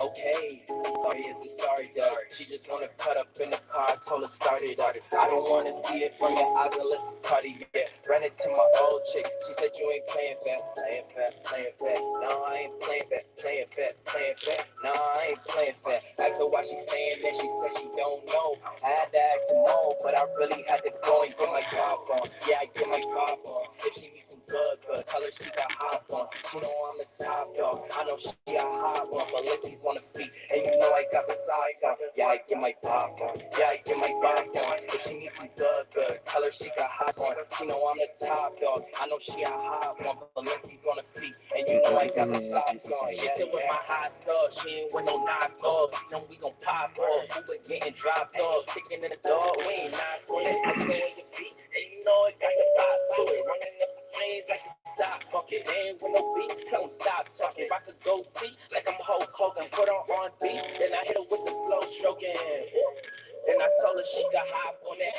Okay, sorry is a sorry does. She just wanna cut up in the car, told her start it up. I don't wanna see it from your eyes unless it's Cartier. Ran into my old chick, she said you ain't playing fair, playing fair, playing fair. No, I ain't playing fair, playing fair, playing fair. No, I ain't playing fair. Asked her why she saying that, she said she don't know. I had to ask her more, but I really had to go and get my pop on. Yeah, I get my pop on. If she needs some good, tell her she got hop on. She know I'm the top dog. I know she a hot one, but Lindsay's on the feet, and you know I got the size on. Yeah, I get my pop on. Yeah, I get my pop on. If she needs some good, tell her she got hot on. She know I'm the top dog. I know she a hot one, but Lindsay's on the feet, and you know I got the size on. She said with my hot sauce, she ain't with no knockoff. She know we gon' pop off. We were getting dropped off, kicking in the door. We ain't knock on it. I'm showing the beat, and you know it got the pop to it. Running up the strings like a sock bucket. Ain't with no beat, tell them stop sucking. Rock a goatee like I'm Hulk Hogan. Put her on beat, then I hit her with the slow stroking. Then I told her she could hop on it,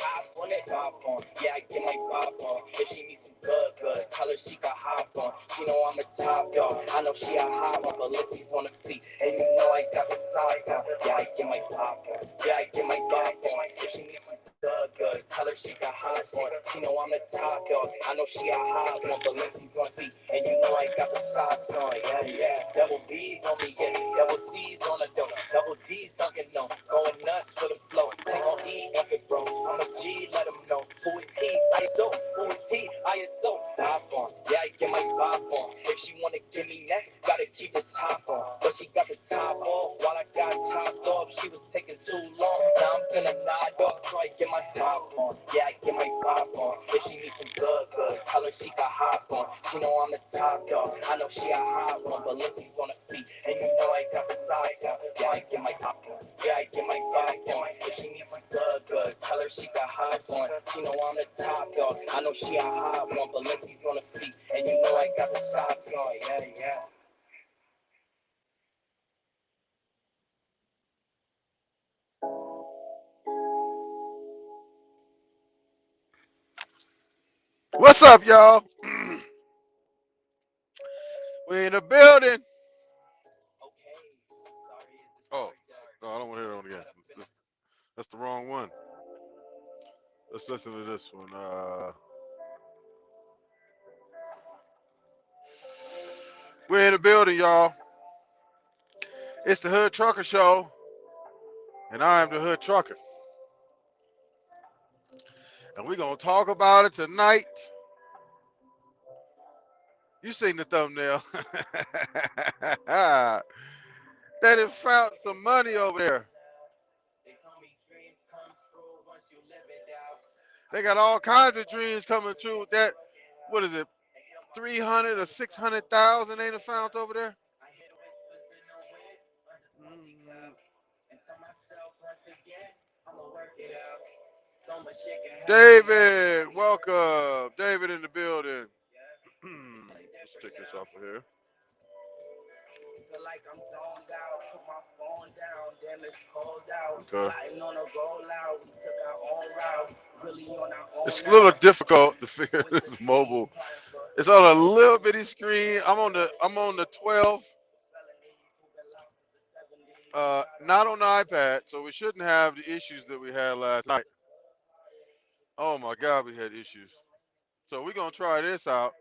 pop on. Yeah, I get my pop on. If she needs some good, tell her she could hop on. She know I'm the top dog. I know she a hot one, but Lindsay's on the feet, and you know I got the size on. Yeah, I get my pop on. Yeah, I get my pop on. If she needs some good, tell her she got hot on. She know I'm the top dog. I know she a hot one, but Lindsay's on the feet, and you know I got the socks on. Yeah. Double B's on me, yeah. Double C's on the dough. Double D's dunking no. Going nuts for the flow. Take on E, F it, bro. I'm a G, let him know. Who is he? ISO. Who is he? ISO. Stop on. Yeah, I get my pop on. If she wanna give me neck, gotta keep the top on. But she got the top off while I got topped off. She was taking too long. Now I'm finna nod off. So I get my pop on. Yeah, I get my pop on. If she needs some good, tell her she got hop on. She know I'm the top dog. I know she a hot one, but Lindsay's on the feet, and you know I got the size on. Yeah, I get my pop on. Yeah, I get my pop on. If she needs some good, tell her she got hot on. She know I'm the top dog. I know she a hot one, but Lindsay's on the feet, and you know I got the socks on. Yeah. What's up, y'all? We in the building. Okay. Sorry is the Oh, sorry does. no, I don't want to hear that one again. That's the wrong one. Let's listen to this one. We're in the building, y'all. It's the Hood Trucker Show, and I am the Hood Trucker. And we're going to talk about it tonight. You seen the thumbnail. They done found some money over there. They told me dreams come true once you live it out. I They got put all my faith kinds of in dreams what coming you true. really That, fucking what help. is it, And hit 'em up with 300 or love, I put my 600,000 faith ain't in found over love. there? I hear the whispers in the wind under smoky Mm. clouds. And tell myself once again, I'ma work it out. So much shit can happen, yo, we David, gotta work it out. welcome. David in the building. Yeah, we feeling Let's different take this now. off of here. Feel like I'm zoned out, put my phone down, damn it's cold out. Okay. Plotting on a rollout, we took our own route, really on our own It's a little now. difficult to figure With the this same mobile. purpose, It's on a same little bitty purpose. screen. I'm on the 12. The felonies who've been lost since the 70s. We got our Not on the own iPad, remedies. so we shouldn't have the issues that we had last night. Oh my God, we had issues. So we're gonna try this out.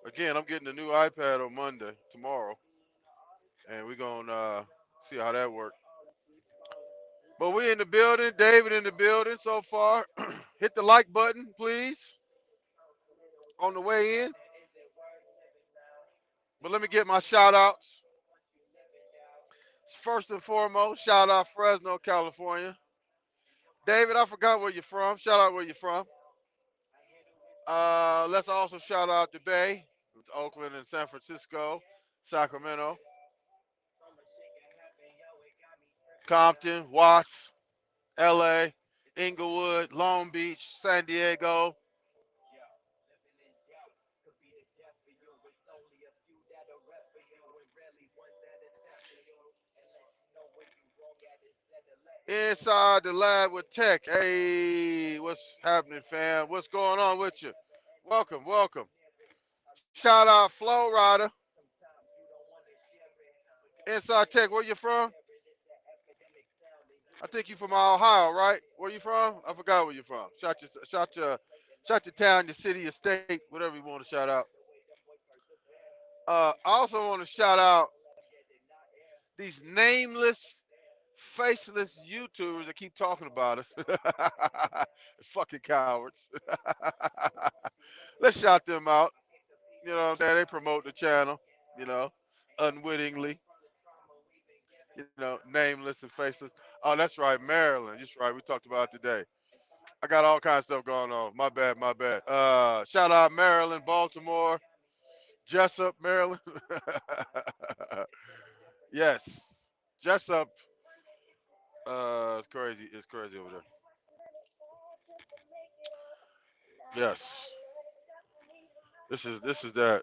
Again, I'm getting a new iPad on Monday, tomorrow, and we're gonna see how that works. But we in the building, David in the building so far. Hit the like button, please, on the way in. Is it worth living now? But let me get my shout outs. Once you live it down. First and foremost, shout out Fresno, California. David, I forgot where you're from. Shout out where you're from. I hear the whispers in the Let's wind also under shout out the smoky Bay. clouds. It's Oakland and San So Francisco, much shit can happen, Sacramento, yo. So much shit can happen, yo. It got me tripping now. Compton, Watts, LA, It's so much shit Inglewood, can Long happen, Beach, yo. San Diego. Yo, living in doubt could be the death for you. It's only a few that'll rep for you, and rarely ones that'll step for you and let you know where you wrong at instead of letting you. Inside the lab with It's Tech. so much shit can Hey, happen, what's yo. happening, It fam? could What's be the going on death with for you? you, and every Welcome, time you welcome. near it, I'm Shout scared to out share Flow it. Rider. Sometimes you don't wanna share it, but Inside Tech, where you from? I think you from Ohio, right? Where you from? I forgot where you from. Shout your town, your city, your state, whatever you want to shout out. I also want to shout out these nameless, faceless YouTubers that keep talking about us. Fucking cowards. Let's shout them out. You know what I'm saying? They promote the channel, you know, unwittingly, nameless and faceless. Oh, that's right, Maryland. That's right. We talked about it today. I got all kinds of stuff going on. My bad, my bad. Shout out Maryland, Baltimore, Jessup, Maryland. Yes. Jessup, it's crazy. It's crazy over there. Yes. This is that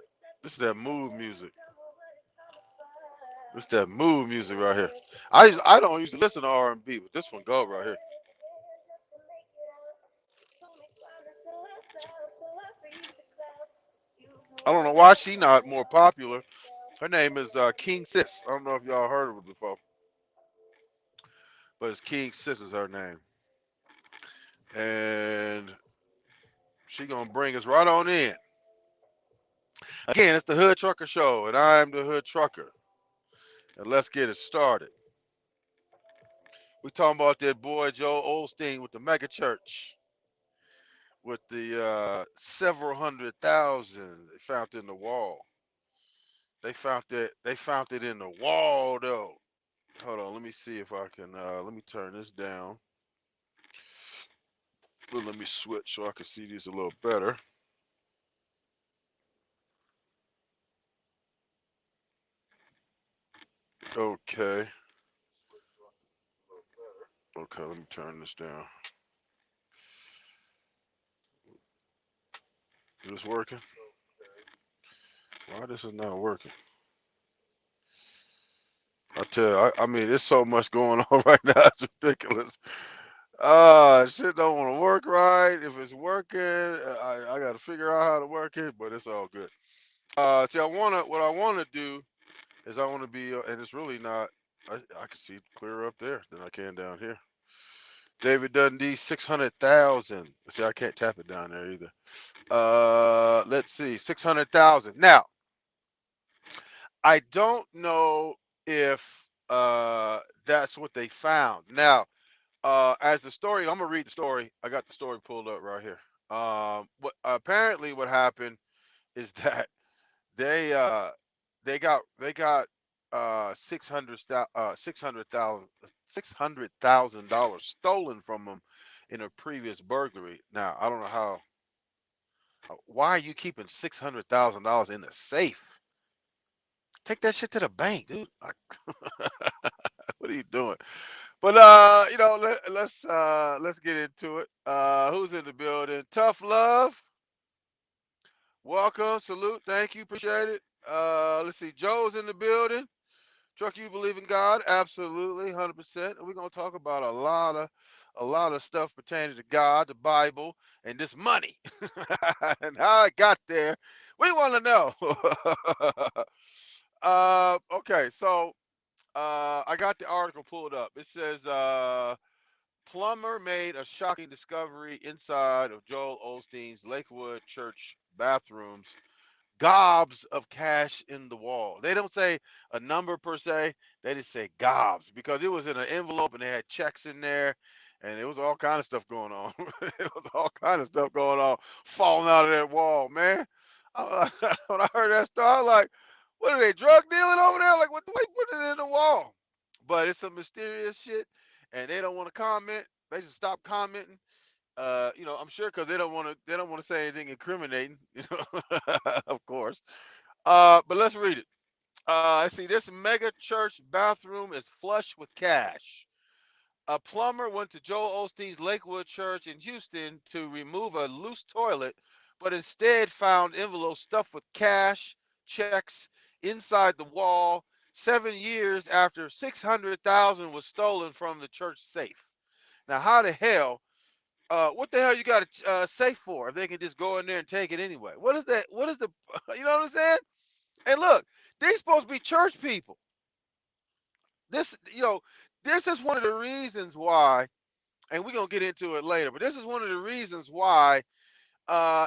mood music. It's that mood music right here. I don't usually listen to R&B, but this one go right here. I don't know why she not more popular. Her name is King Sis. I don't know if y'all heard of her before, but it's King Sis is her name, and she gonna bring us right on in. Again, it's the Hood Trucker Show, and I'm the Hood Trucker. And let's get it started. We talking about that boy Joe Osteen with the mega church, with the several hundred thousand they found in the wall. They found it in the wall though. Hold on, let me see if I can. Let me turn this down. Well, let me switch so I can see these a little better. Okay. Okay, let me turn this down. Is this working? Why this is not working? I tell you, I mean, there's so much going on right now. It's ridiculous. Shit don't want to work right. If it's working, I got to figure out how to work it, but it's all good. See, what I wanna do is I wanna be, and it's really not. I can see clearer up there than I can down here. David Dundee, 600,000. See, I can't tap it down there either. Let's see, 600,000. Now, I don't know if that's what they found. Now, as the story, I'm gonna read the story. I got the story pulled up right here. What happened is that they uh they got 600,000 stolen from them in a previous burglary. Now I don't know how. Why are you keeping $600,000 in the safe? Take that shit to the bank, dude. What are you doing? But let's get into it. Who's in the building? Tough love. Welcome, salute, thank you, appreciate it. Let's see, Joe's in the building. Truck, you believe in God? Absolutely, 100%. And we're gonna talk about a lot of stuff pertaining to God, the Bible, and this money, and how I got there. We want to know. Okay, so I got the article pulled up. It says plumber made a shocking discovery inside of Joel Osteen's Lakewood Church bathrooms, gobs of cash in the wall. They don't say a number per se, they just say gobs because it was in an envelope and they had checks in there and it was all kind of stuff going on. It was all kind of stuff going on falling out of that wall, man. When I heard that story, I was like, what are they drug dealing over there? Like, what the way put it in the wall? But it's some mysterious shit and they don't want to comment. They should stop commenting. I'm sure because they don't want to say anything incriminating, of course. But let's read it. I see this mega church bathroom is flush with cash. A plumber went to Joel Osteen's Lakewood Church in Houston to remove a loose toilet, but instead found envelopes stuffed with cash, checks inside the wall. 7 years after 600,000 was stolen from the church safe. Now, how the hell what the hell you got a safe for if they can just go in there and take it anyway? What is that? What is the, you know what I'm saying? And look, they supposed to be church people. This, this is one of the reasons why, and we're gonna get into it later. But this is one of the reasons why,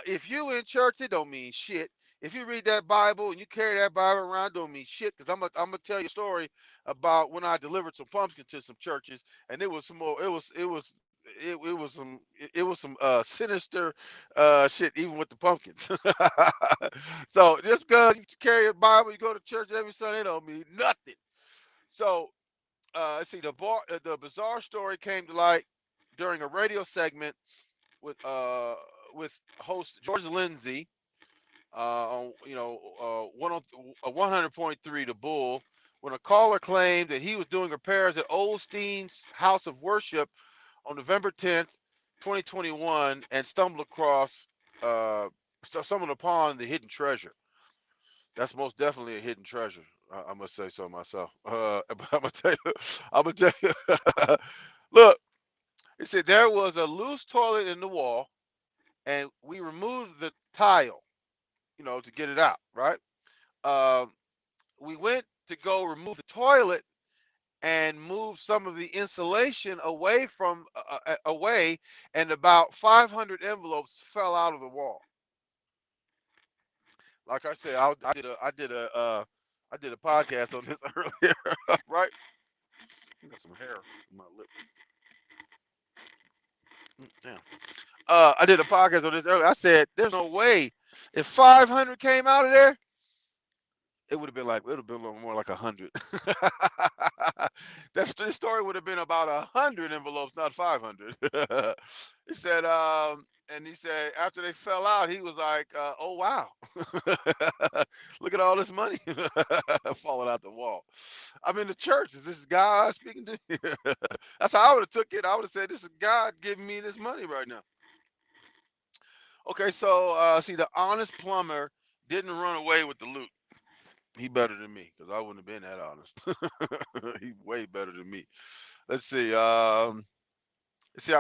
if you in church, it don't mean shit. If you read that Bible and you carry that Bible around, don't mean shit. Because I'm gonna tell you a story about when I delivered some pumpkins to some churches, and it was some more. It was some sinister shit even with the pumpkins. So just because you carry a Bible, you go to church every Sunday, don't mean nothing. So let's see, the bizarre story came to light during a radio segment with uh with host George Lindsay on 100.3 The Bull, when a caller claimed that he was doing repairs at Osteen's house of worship on November 10th, 2021, and uh stumbled upon the hidden treasure. That's most definitely a hidden treasure. I must say so myself. But I'm gonna tell you, I'm gonna tell you. Look, it said there was a loose toilet in the wall, and we removed the tile, to get it out, right? Um, we went to go remove the toilet and move some of the insulation away, and about 500 envelopes fell out of the wall. Like I said, I did a podcast on this earlier, right? I got some hair on my lip. Damn. I did a podcast on this earlier. I said, "There's no way if 500 came out of there, it would have been a little more like 100. The story would have been about 100 envelopes, not 500." He said, and he said after they fell out, he was like, "Oh wow, look at all this money falling out the wall." I'm in the church. Is this God speaking to me? That's how I would have took it. I would have said, "This is God giving me this money right now." Okay, so see, the honest plumber didn't run away with the loot. He better than me because I wouldn't have been that honest. He way better than me. Let's see. I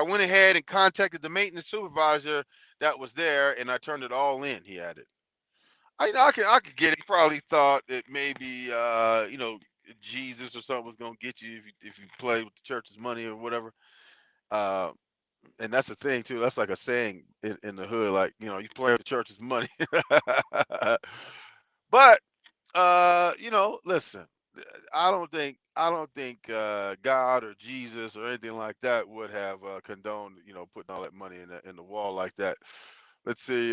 went ahead and contacted the maintenance supervisor that was there, and I turned it all in. He added. I could get it. He probably thought that maybe Jesus or something was gonna get you if you play with the church's money or whatever. Uh, and that's the thing too. That's like a saying in the hood, like you play with the church's money. But listen, I don't think God or Jesus or anything like that would have condoned putting all that money in the wall like that. Let's see.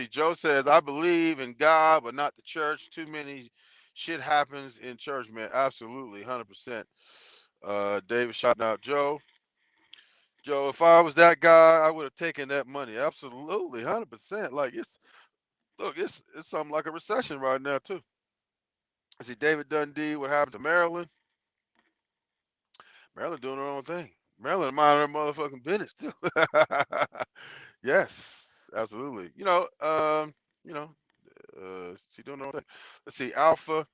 Joe says, "I believe in God, but not the church. Too many shit happens in church, man. Absolutely, 100%." David shouting out Joe. Joe, if I was that guy, I would have taken that money. Absolutely, 100%. Like it's something like a recession right now too. I see David Dundee. What happened to Maryland? Maryland doing her own thing. Maryland minding her motherfucking business too. Yes, absolutely. You know, she doing her own thing. Let's see, Alpha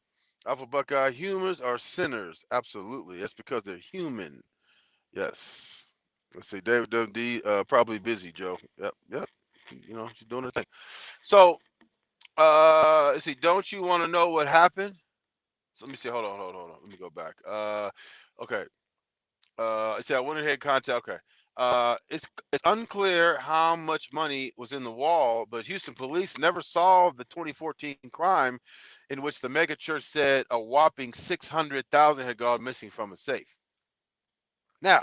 Buckeye. Humans are sinners. Absolutely. That's because they're human. Yes. Let's see, David Dundee. Probably busy, Joe. Yep, yep. She's doing her thing. So, let's see. Don't you want to know what happened? So let me see. Hold on. Let me go back. Okay. See, I went ahead and contact. Okay. It's unclear how much money was in the wall, but Houston police never solved the 2014 crime in which the mega church said a whopping 600,000 had gone missing from a safe. Now,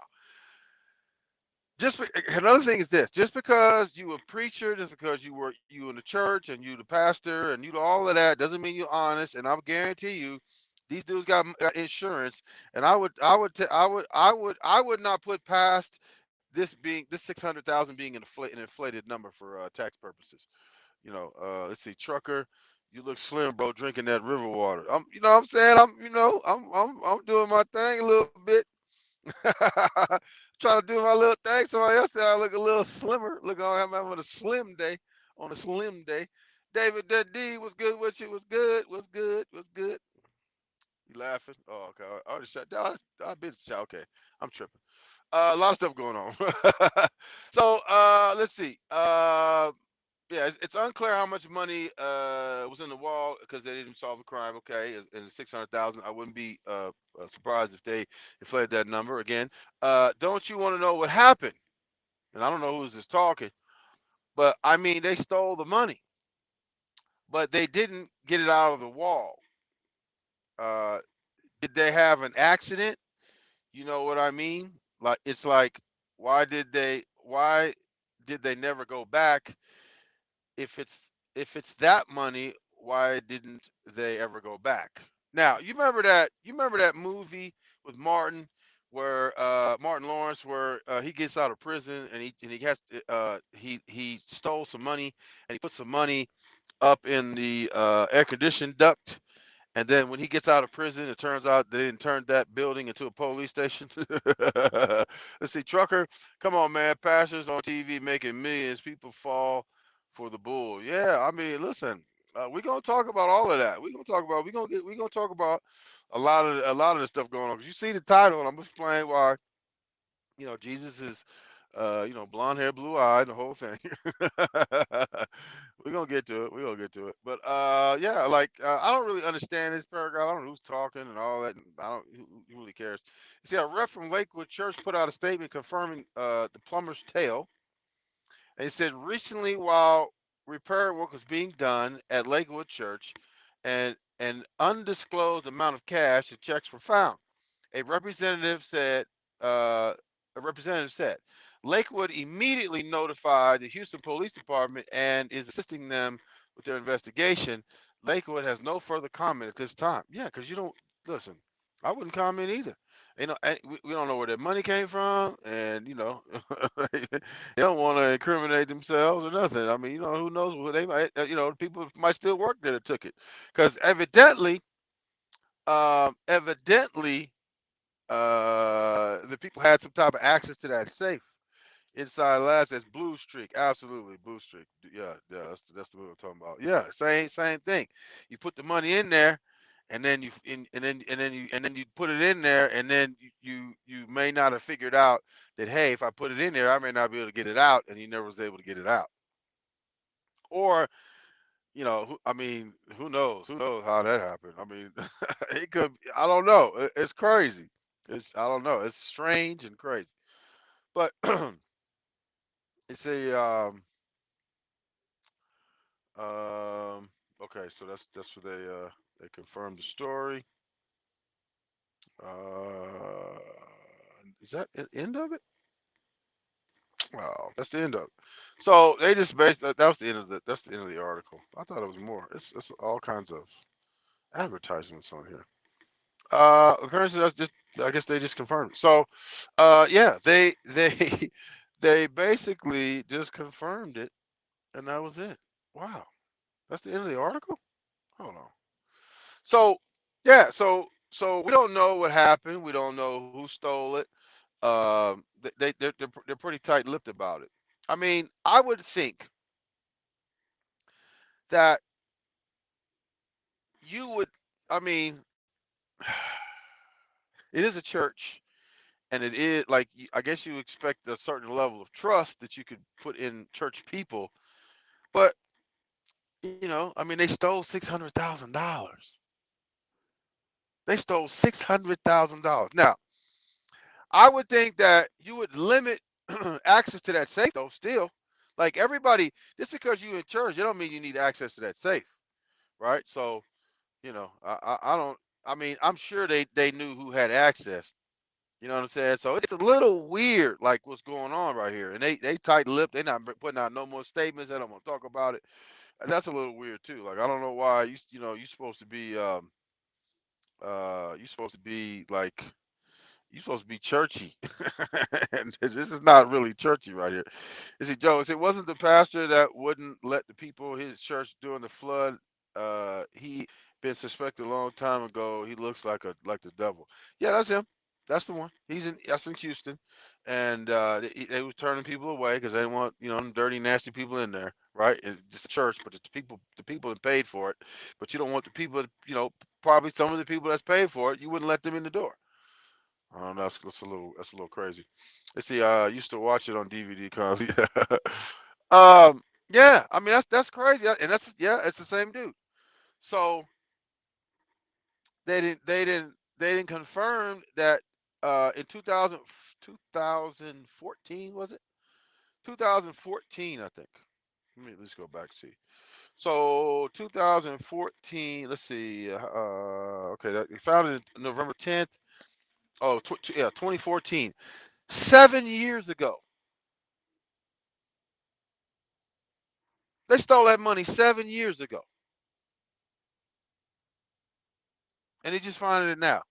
another thing is this: just because you a preacher, just because you in the church and you the pastor and you do all of that, doesn't mean you're honest. And I'll guarantee you, these dudes got insurance. And I would not put past this 600,000 being an inflated number for tax purposes. Let's see, trucker. You look slim, bro, drinking that river water. What I'm saying, I'm doing my thing a little bit. Trying to do my little thing. Somebody else said I look a little slimmer. Look, I'm having a slim day. On a slim day. David D was good with you. Was good. Was good. Was good. You laughing? Oh, okay. I already shut down. I've been shut. Okay. I'm tripping. A lot of stuff going on. So let's see. Yeah, it's unclear how much money was in the wall because they didn't solve the crime. Okay, and 600,000. I wouldn't be surprised if they inflated that number again. Don't you want to know what happened? And I don't know who's just talking, but I mean they stole the money, but they didn't get it out of the wall. Uh, did they have an accident? You know what I mean? Like it's like why did they never go back if it's that money, why didn't they ever go back? Now, you remember that movie with Martin where Martin Lawrence where he gets out of prison and he stole some money and he put some money up in the air conditioned duct, and then when he gets out of prison, it turns out they didn't turn that building into a police station. Let's see, Trucker, come on, man. Pastors on TV making millions. People fall for the bull. Yeah, I mean, listen, we're gonna talk about all of that. We're gonna talk about a lot of the stuff going on. 'Cause you see the title, and I'm explaining why. Jesus is blonde hair, blue eyed, the whole thing. We're gonna get to it. We're gonna get to it. But yeah, like I don't really understand this paragraph. I don't know who's talking and all that. And I don't. Who really cares? You see, a rep from Lakewood Church put out a statement confirming the plumber's tale. And he said recently, while repair work was being done at Lakewood Church, and an undisclosed amount of cash and checks were found. A representative said, uh, a representative said, Lakewood immediately notified the Houston Police Department and is assisting them with their investigation. Lakewood has no further comment at this time. Yeah, because you don't listen. I wouldn't comment either. We don't know where their money came from, and they don't want to incriminate themselves or nothing. I mean, who knows what they might, people might still work there that took it, because evidently, the people had some type of access to that safe inside last. That's Blue Streak, absolutely Blue Streak. Yeah, yeah, that's the movie I'm talking about. Yeah, same thing. You put the money in there, and then you put it in there, and then you may not have figured out that, hey, if I put it in there, I may not be able to get it out, and you never was able to get it out. Or I mean, who knows? Who knows how that happened? I mean, it could. I don't know. It's crazy. I don't know. It's strange and crazy. But it's a um. Okay, so that's what they confirmed the story. Uh, is that the end of it? Oh, that's the end of it. So they just based that was the end of the article. I thought it was more. It's all kinds of advertisements on here. Apparently that's just. I guess they just confirmed. So, yeah, they they basically just confirmed it, and that was it. Wow, that's the end of the article. Hold on. So, yeah, so we don't know what happened. We don't know who stole it. They're pretty tight-lipped about it. I mean, I would think that you would. I mean, it is a church, and it is like I guess you expect a certain level of trust that you could put in church people. But I mean, they stole $600,000. They stole $600,000. Now, I would think that you would limit access to that safe, though. Still, like everybody, just because you in church, it don't mean you need access to that safe, right? So, I don't. I mean, I'm sure they knew who had access. You know what I'm saying? So it's a little weird, like what's going on right here. And they tight-lipped. They not putting out no more statements. They don't want to talk about it. And that's a little weird too. Like I don't know why you're supposed to be you're supposed to be like you're supposed to be churchy, and this is not really churchy right here. You see, Joe, it wasn't the pastor that wouldn't let the people his church during the flood. He been suspected a long time ago. He looks like the devil. Yeah, that's him. That's the one. That's in Houston, and they was turning people away because they didn't want them dirty, nasty people in there, right? It's just a church, but it's the people that paid for it. But you don't want the people, probably some of the people that's paid for it. You wouldn't let them in the door. I don't know. That's a little crazy. Let's see. I used to watch it on DVD constantly. Yeah, I mean that's crazy, and that's yeah, it's the same dude. So they didn't confirm that in 2014 was it 2014 I think. Let's go back see. So 2014, let's see. Okay, that founded November 10th. Oh, yeah, 2014. 7 years ago, they stole that money 7 years ago, and they just finding it now.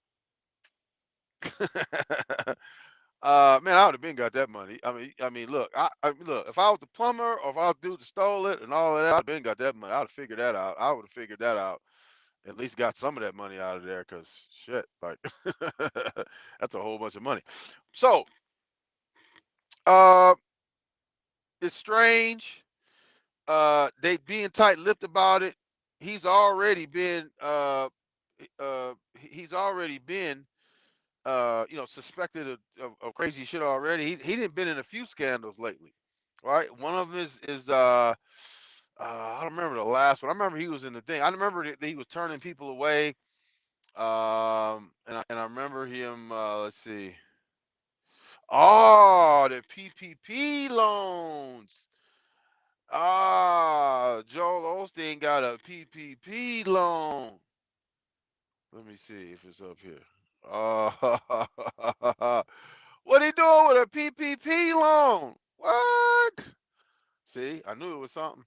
Man, I would have been got that money. I mean, look, look. If I was the plumber or if I was the dude that stole it and all of that, I'd have been got that money. I'd have figured that out. I would have figured that out. At least got some of that money out of there, cause shit, like that's a whole bunch of money. So, uh, it's strange. They being tight-lipped about it. He's already been, he's already been suspected of crazy shit already. He didn't been in a few scandals lately, right? One of them I don't remember the last one. I remember he was in the thing. I remember that he was turning people away. And I remember him. Let's see. Oh, the PPP loans. Ah, Joel Osteen got a PPP loan. Let me see if it's up here. What he doing with a PPP loan? What? See, I knew it was something.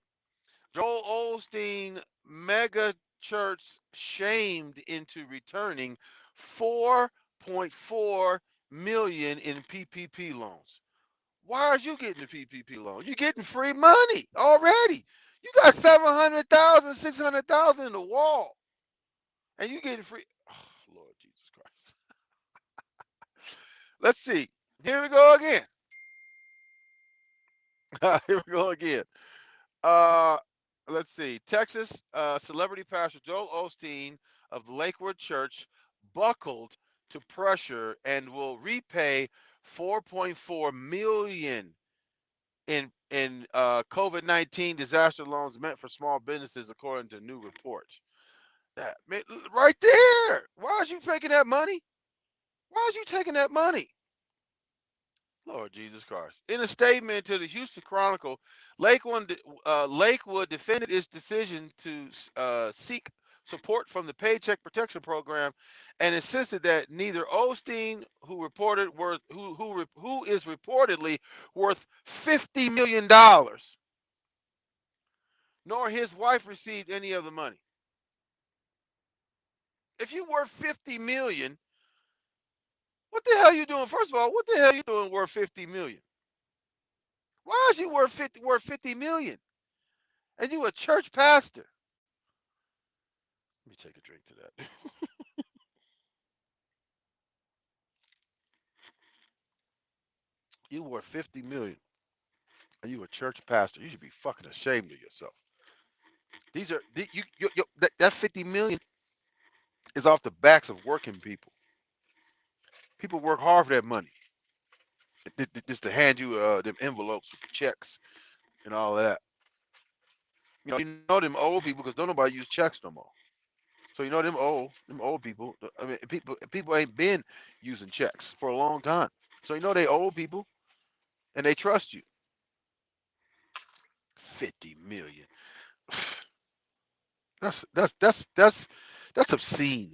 Joel Osteen mega church shamed into returning 4.4 million in PPP loans. Why are you getting the PPP loan? You're getting free money already. You got 700,000, 600,000 in the wall, and you getting free. Oh, Lord Jesus Christ. Let's see. Here we go again. Here we go again. Uh, let's see. Texas celebrity pastor Joel Osteen of the Lakewood Church buckled to pressure and will repay 4.4 million in COVID-19 disaster loans meant for small businesses, according to new reports. That man, right there. Why is you taking that money? Why is you taking that money? Lord Jesus Christ. In a statement to the Houston Chronicle, Lakewood defended its decision to seek support from the Paycheck Protection Program, and insisted that neither Osteen, who is reportedly worth $50 million, nor his wife received any of the money. If you worth 50 million, what the hell are you doing? First of all, what the hell are you doing worth 50 million? Why is you worth 50 million? And you a church pastor. Let me take a drink to that. You worth 50 million and you a church pastor. You should be fucking ashamed of yourself. These are that 50 million is off the backs of working people. People work hard for that money. Just to hand you them envelopes with checks and all of that. You know them old people because don't nobody use checks no more. So you know them old people. I mean, people ain't been using checks for a long time. So you know they old people and they trust you. 50 million. That's obscene.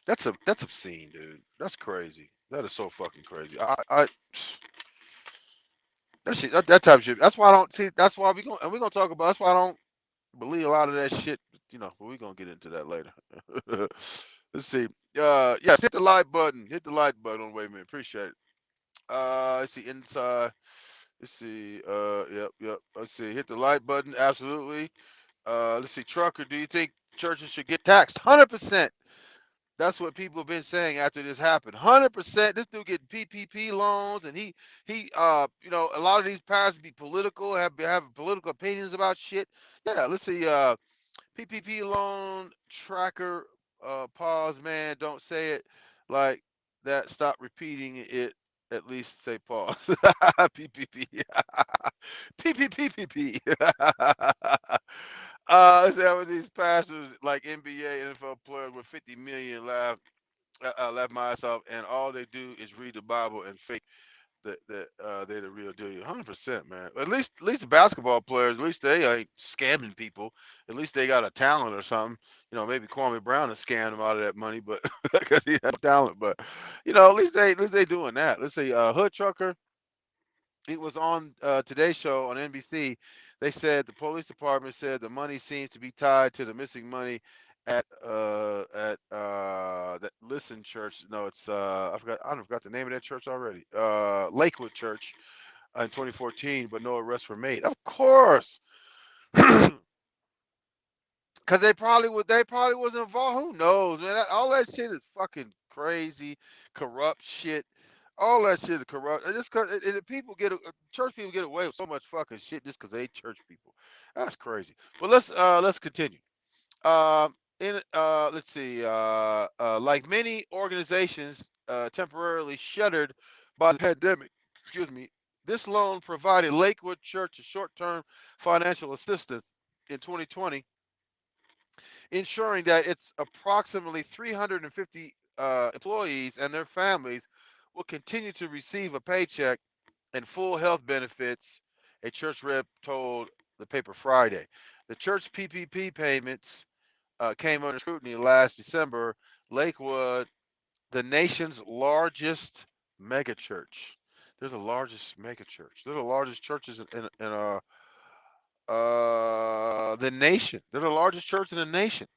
That's obscene, dude. That's crazy. That is so fucking crazy. That shit that type of shit. That's why I don't see. That's why we gonna talk about. That's why I don't believe a lot of that shit. But we're gonna get into that later. Let's see. Yes, hit the like button. Hit the like button on Wait a minute. Appreciate it. Let's see inside. Let's see. Yep. Let's see. Hit the like button. Absolutely. Let's see. Trucker, do you think churches should get taxed? 100%. That's what people have been saying after this happened. 100%. This dude getting PPP loans, and a lot of these pastors be political, have political opinions about shit. Yeah. Let's see. PPP loan tracker. Pause, man. Don't say it like that. Stop repeating it. at least say pause. PPP. PPPPP. Let's have these pastors like NBA, NFL players with 50 million laugh my ass off, and all they do is read the Bible and fake that they're the real deal. 100%, man. At least the basketball players, at least they ain't scamming people. At least they got a talent or something. Maybe Kwame Brown has scammed them out of that money, but because he has talent. But at least they doing that. Let's say Hood Trucker. It was on today's show on NBC. They said the police department said the money seems to be tied to the missing money at that Listen Church. No, it's I forgot the name of that church already. Lakewood Church in 2014, but no arrests were made. Of course, because they probably was involved. Who knows, man? All that shit is fucking crazy, corrupt shit. All that shit is corrupt. Just cause people church people get away with so much fucking shit just because they church people. That's crazy. But let's continue. In Let's see. Like many organizations temporarily shuttered by the pandemic, excuse me, this loan provided Lakewood Church a short-term financial assistance in 2020, ensuring that its approximately 350 employees and their families will continue to receive a paycheck and full health benefits. A church rep told the paper Friday. The church PPP payments came under scrutiny last December. Lakewood, the nation's largest megachurch. They're the largest megachurch. They're the largest churches in the nation. They're the largest church in the nation.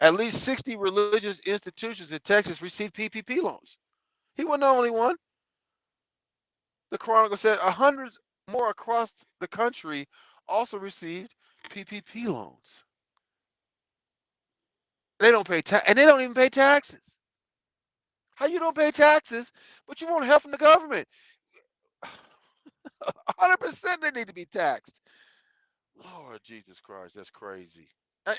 At least 60 religious institutions in Texas received PPP loans. He wasn't the only one. The Chronicle said hundreds more across the country also received PPP loans. They don't pay tax, and they don't even pay taxes. How you don't pay taxes, but you want help from the government? 100% they need to be taxed. Lord Jesus Christ, that's crazy. And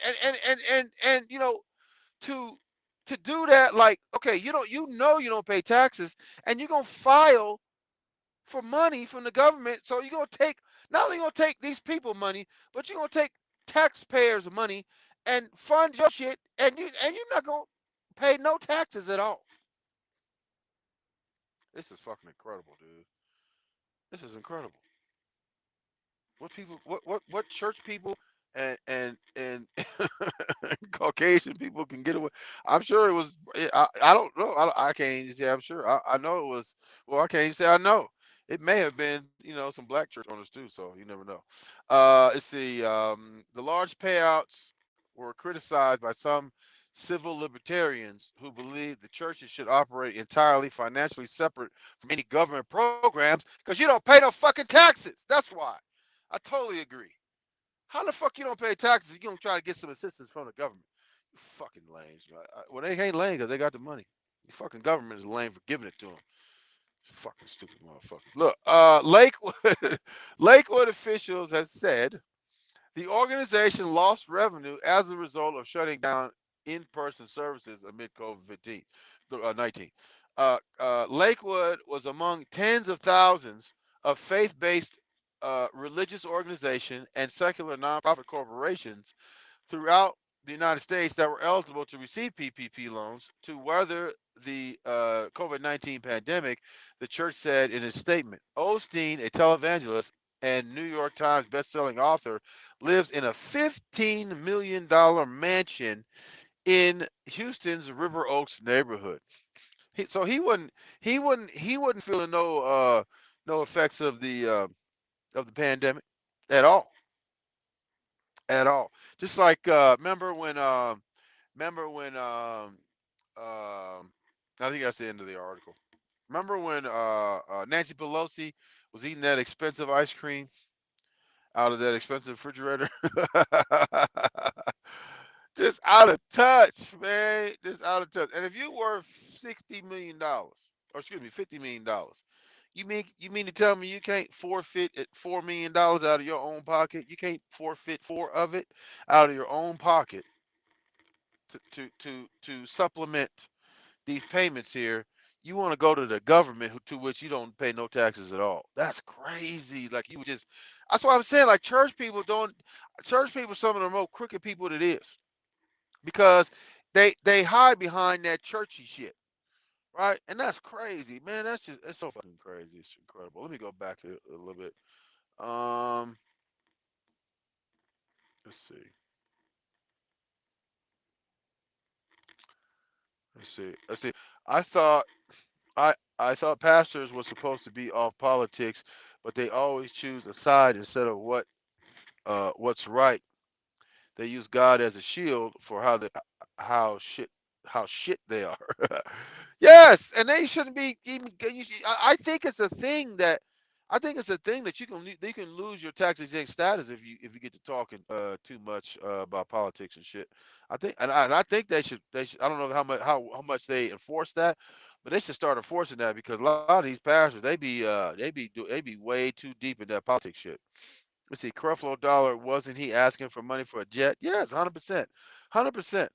to to do that, like, okay, you don't pay taxes, and you're gonna file for money from the government. So you're gonna take not only gonna take these people money, but you're gonna take taxpayers' money and fund your shit, and you're not gonna pay no taxes at all. This is fucking incredible, dude. This is incredible. What church people and Caucasian people can get away. I'm sure it was. I don't know. I can't even say I'm sure. I know it was. Well, I can't even say I know. It may have been some black church owners too. So you never know. Let's see. The large payouts were criticized by some civil libertarians who believe the churches should operate entirely financially separate from any government programs because you don't pay no fucking taxes. That's why. I totally agree. How the fuck you don't pay taxes? You don't try to get some assistance from the government. You fucking lames. Well, they ain't lame because they got the money. The fucking government is lame for giving it to them. Fucking stupid motherfuckers. Look, Lakewood, Lakewood officials have said the organization lost revenue as a result of shutting down in-person services amid COVID-19. Lakewood was among tens of thousands of faith-based religious organizations and secular nonprofit corporations throughout the United States that were eligible to receive PPP loans to weather the COVID-19 pandemic, the church said in its statement. Osteen, a televangelist and New York Times bestselling author, lives in a $15 million mansion in Houston's River Oaks neighborhood. So he wasn't feeling no effects of the pandemic at all, at all. Just like remember when I think that's the end of the article. Remember when Nancy Pelosi was eating that expensive ice cream out of that expensive refrigerator? Just out of touch, man. Just out of touch. And if you worth $60 million, or excuse me, $50 million, you mean to tell me you can't forfeit it $4 million out of your own pocket? You can't forfeit four of it out of your own pocket to supplement these payments here. you want to go to the government to which you don't pay no taxes at all. That's crazy. Like you would just that's why I'm saying like church people some of the most crooked people that is. Because they hide behind that churchy shit. Right? And that's crazy, man. That's just it's so fucking crazy. It's incredible. Let me go back a little bit. Um let's see. Let's see. I thought I thought pastors were supposed to be off politics, but they always choose a side instead of what's right. They use God as a shield for how shit how shit they are. Yes, and they shouldn't be even. I think it's a thing that I think it's a thing that you can lose your tax exempt status if you get to talking too much about politics and shit. I think they should I don't know how much they enforce that, but they should start enforcing that because a lot of these pastors they be way too deep in that politics shit. Let's see, Creflo Dollar, wasn't he asking for money for a jet? Yes, 100%. 100%.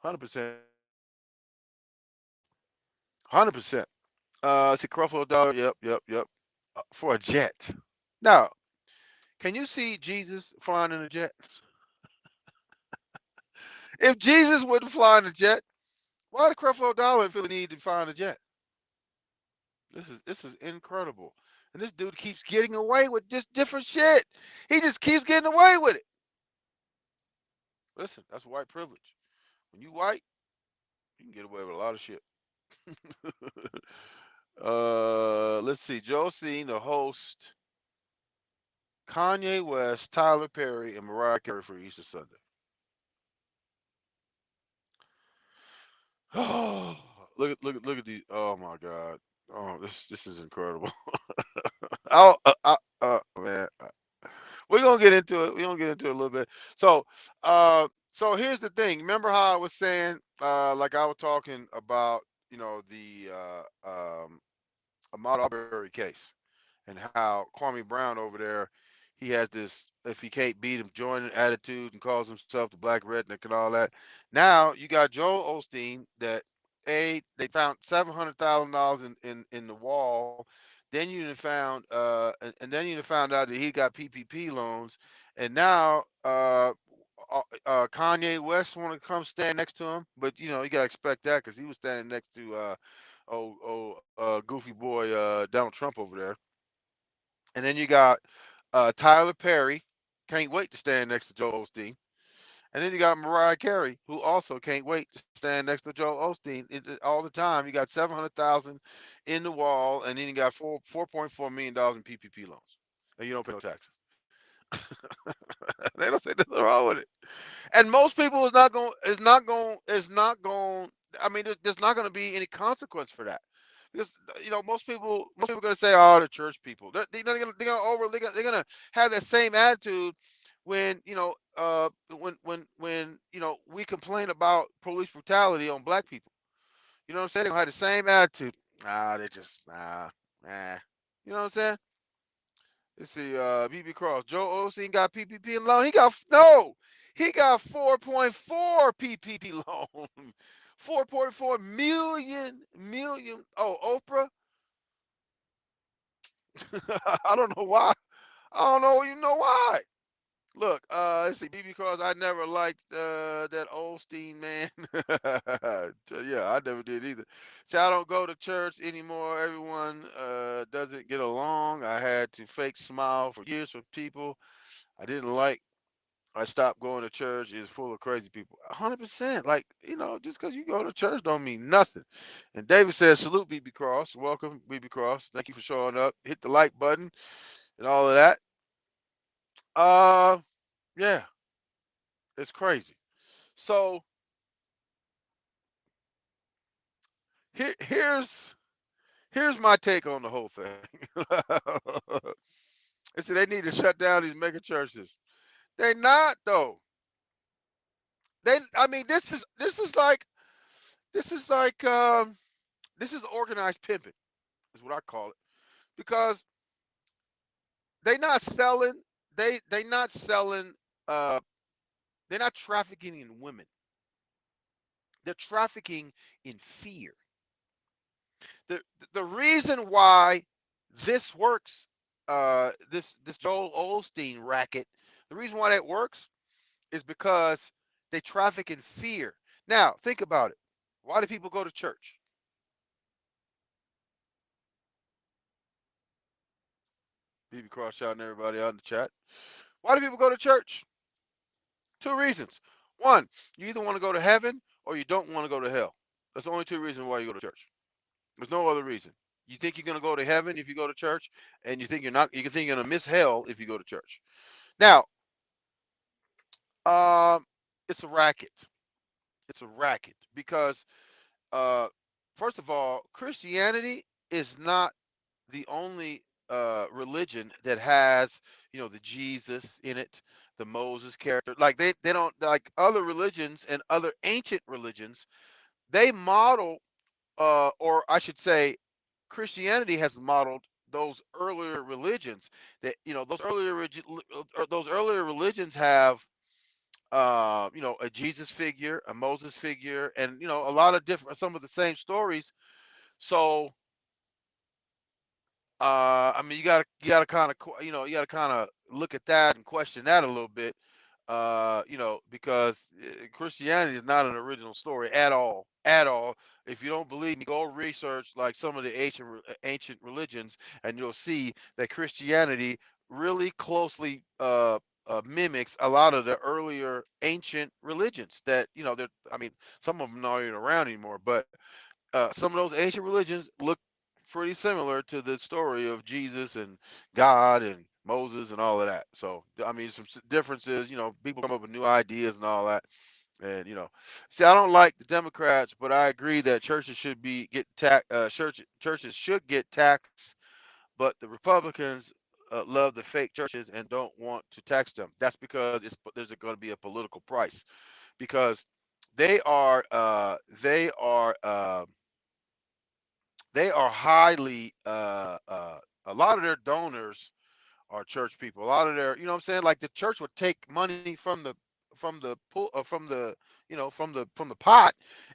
100%. 100%. See, Creflo Dollar, yep. For a jet. Now, can you see Jesus flying in a jet? If Jesus wouldn't fly in a jet, why did Creflo Dollar feel the need to fly in a jet? This is incredible. And this dude keeps getting away with just different shit. He just keeps getting away with it. Listen, that's white privilege. When you white, you can get away with a lot of shit. Let's see. Josie, the host, Kanye West, Tyler Perry, and Mariah Carey for Easter Sunday. Oh, look at these. Oh my God. Oh, this is incredible. Oh, man. We're gonna get into it. We're gonna get into it a little bit. So here's the thing. Remember how I was saying, like I was talking about, the Ahmaud Arbery case and how Kwame Brown over there, he has this if he can't beat him, joining attitude and calls himself the black redneck and all that. Now you got Joel Osteen that they found $700,000 in the wall. Then you found and then you found out that he got PPP loans, and now Kanye West want to come stand next to him, but you gotta expect that because he was standing next to goofy boy Donald Trump over there. And then you got Tyler Perry, can't wait to stand next to Joel Osteen. And then you got Mariah Carey, who also can't wait to stand next to Joel Osteen all the time. You got 700,000 in the wall, and then you got $4.4 million in PPP loans, and you don't pay no taxes. They don't say nothing wrong with it. And most people is not going. I mean, there's not going to be any consequence for that because most people are going to say, "Oh, the church people." They're going to have that same attitude when we complain about police brutality on black people. You know what I'm saying? They gonna have the same attitude. They just nah. You know what I'm saying? Let's see, BB Cross. Joe Osteen got PPP loan. He got 4.4 PPP loan. 4.4 million. Oh, Oprah. I don't know why. I don't know. You know why? Look, let's see, BB Cross. I never liked that Osteen man. Yeah, I never did either. See, I don't go to church anymore. Everyone doesn't get along. I had to fake smile for years for people I didn't like. I stopped going to church. Is full of crazy people. 100%. Like, just because you go to church don't mean nothing. And David says, salute BB Cross. Welcome, BB Cross. Thank you for showing up. Hit the like button and all of that. Uh, yeah, it's crazy. So here's my take on the whole thing. They said they need to shut down these mega churches. They not though. I mean, this is organized pimping, is what I call it, because they not selling. They not selling. Uh, they're not trafficking in women. They're trafficking in fear. The the reason why this works, this Joel Osteen racket, the reason why that works is because they traffic in fear. Now, think about it. Why do people go to church? BB Cross shouting everybody out in the chat. Why do people go to church? Two reasons. One, you either want to go to heaven or you don't want to go to hell. That's the only two reasons why you go to church. There's no other reason. You think you're gonna go to heaven if you go to church, and you think you're not. You think you're gonna miss hell if you go to church. Now, um, it's a racket. It's a racket because, uh, first of all, Christianity is not the only religion that has, the Jesus in it, the Moses character. Like they don't like other religions and other ancient religions. They model, or I should say, Christianity has modeled those earlier religions. That those earlier religions have, a Jesus figure, a Moses figure, and a lot of different, some of the same stories. So, I mean, you gotta kind of, you gotta kind of look at that and question that a little bit, because Christianity is not an original story at all, at all. If you don't believe me, go research like some of the ancient religions, and you'll see that Christianity really closely mimics a lot of the earlier ancient religions. That I mean, some of them not even around anymore, but some of those ancient religions look pretty similar to the story of Jesus and God and Moses and all of that. So, I mean, some differences. People come up with new ideas and all that. And see, I don't like the Democrats, but I agree that churches should be get tax. Churches should get taxed, but the Republicans love the fake churches and don't want to tax them. That's because there's going to be a political price because they are uh, they are. Uh, they are highly a lot of their donors are church people. A lot of their, what I'm saying, like the church would take money from the pot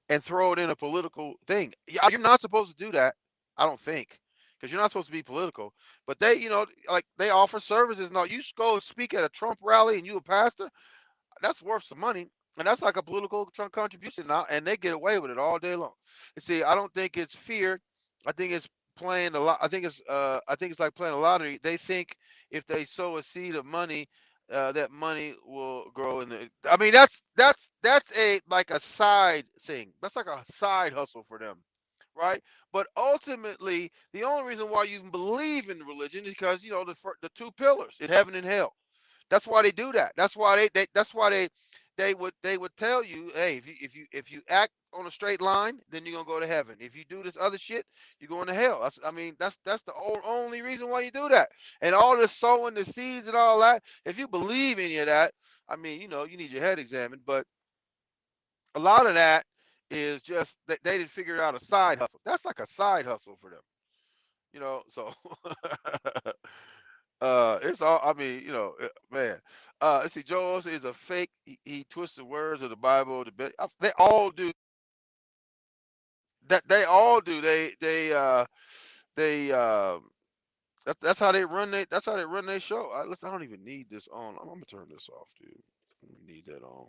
and throw it in a political thing. Yeah, you're not supposed to do that. I don't think, because you're not supposed to be political. But they, like they offer services. No, you just go speak at a Trump rally and you a pastor, that's worth some money, and that's like a political contribution now, and they get away with it all day long. And see, I don't think it's fear. I think it's playing a lot. I think it's like playing a lottery. They think if they sow a seed of money, that money will grow. I mean, that's a like a side thing. That's like a side hustle for them, right? But ultimately, the only reason why you believe in religion is because the two pillars is heaven and hell. That's why they do that. That's why that's why they would tell you, hey, if you act on a straight line, then you're gonna go to heaven. If you do this other shit, you're going to hell. I mean, that's the only reason why you do that. And all the sowing the seeds and all that. If you believe any of that, I mean, you need your head examined. But a lot of that is just that they didn't figure out a side hustle. That's like a side hustle for them. So it's all. I mean, man. Let's see. Joel Osteen is a fake. He twists the words of the Bible. They all do that. They all do. They. That's how they run. That's how they run their show. Listen, I don't even need this on. I'm gonna turn this off, dude. I don't need that on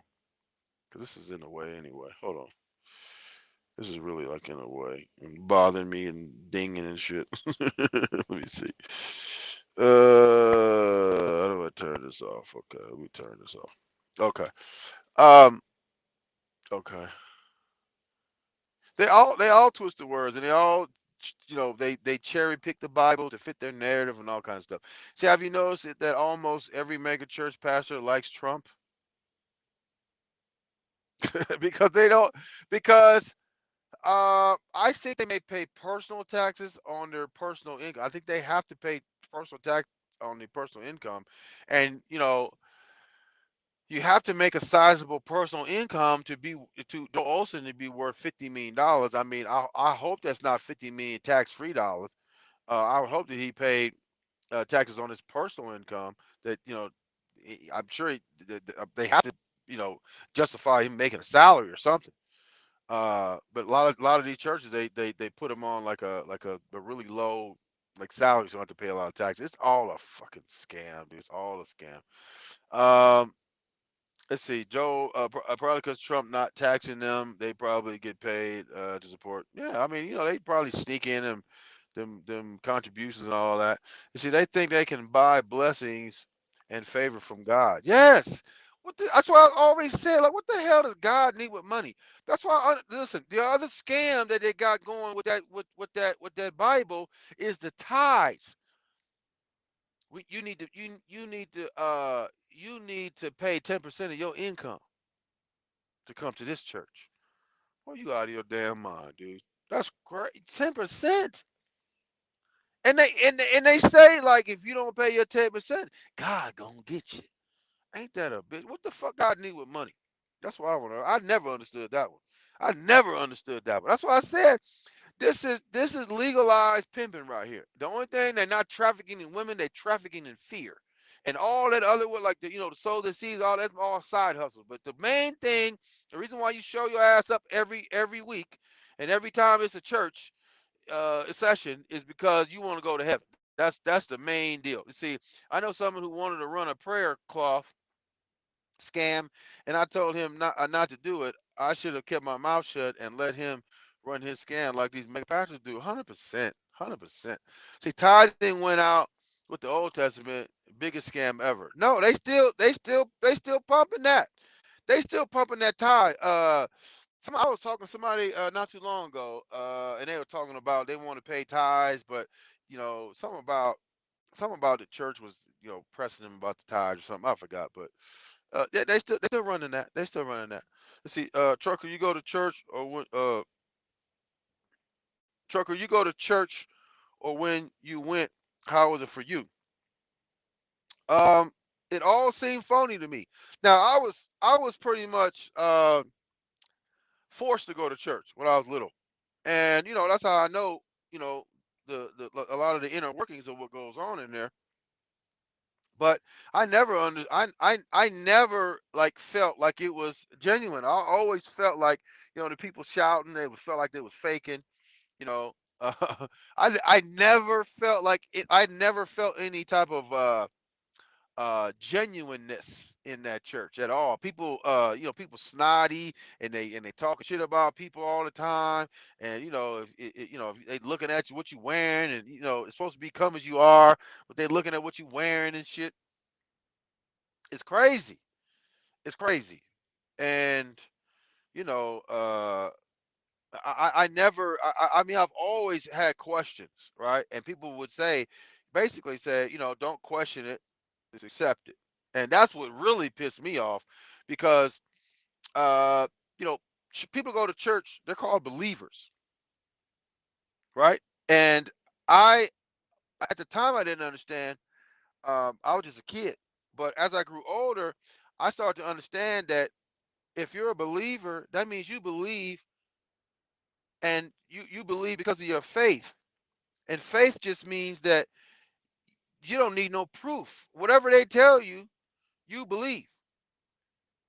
because this is in the way anyway. Hold on. This is really like in a way and bothering me and dinging and shit. Let me see. How do I turn this off? Okay, let me turn this off. Okay. Um. Okay. They all twist the words and they all they cherry pick the Bible to fit their narrative and all kinds of stuff. See, have you noticed that almost every mega church pastor likes Trump because they don't because I think they may pay personal taxes on their personal income. I think they have to pay personal tax on their personal income, and you have to make a sizable personal income to Joe Olson to be worth $50 million. I mean, I hope that's not 50 million tax-free dollars. I would hope that he paid taxes on his personal income. That I'm sure they have to you know justify him making a salary or something. But a lot of these churches they put them on like a really low like salary, so you don't have to pay a lot of taxes. It's all a fucking scam, dude. It's all a scam. Um, let's see, Joe. Probably because Trump not taxing them, they probably get paid to support. Yeah, I mean, they probably sneak in them contributions and all that. You see, they think they can buy blessings and favor from God. Yes. That's why I always said, like, what the hell does God need with money? That's why, listen, the other scam that they got going with that Bible is the tithes. You need to pay 10% of your income to come to this church. Well, you out of your damn mind, dude. That's great. 10%. And they say, like, if you don't pay your 10%, God gonna get you. Ain't that a bitch? What the fuck God need with money? That's what I want to. I never understood that one. I never understood that one. That's why I said this is legalized pimping right here. The only thing they're not trafficking in women, they're trafficking in fear. And all that other like the soul that sees, all that's all side hustles. But the main thing, the reason why you show your ass up every week and every time it's a church session is because you want to go to heaven. That's the main deal. You see, I know someone who wanted to run a prayer cloth scam, and I told him not to do it. I should have kept my mouth shut and let him run his scam like these mega pastors do. 100%, 100%. See, tithing went out with the Old Testament, biggest scam ever. No, they still pumping that. They still pumping that tithe. I was talking to somebody not too long ago, and they were talking about they want to pay tithes, but something about the church was pressing them about the tithes or something. I forgot, but they still running that. They still running that. Let's see, trucker, you go to church or trucker, you go to church or when you went, how was it for you? Um, it all seemed phony to me. Now I was pretty much forced to go to church when I was little, and that's how I know you know the a lot of the inner workings of what goes on in there. But I never like felt like it was genuine. I always felt like the people shouting, felt like they was faking. You know, uh, I never felt like it. I never felt any type of genuineness in that church at all. People people snotty and they talking shit about people all the time. And if they looking at you what you wearing, and it's supposed to be come as you are, but they looking at what you wearing and shit. It's crazy. It's crazy. And you know, I never. I mean, I've always had questions, right? And people would say, basically say, don't question it, just accept it. And that's what really pissed me off, because uh, you know, people go to church. They're called believers, right? And I, at the time, I didn't understand. I was just a kid, but as I grew older, I started to understand that if you're a believer, that means you believe, and you believe because of your faith. And faith just means that you don't need no proof. Whatever they tell you, you believe.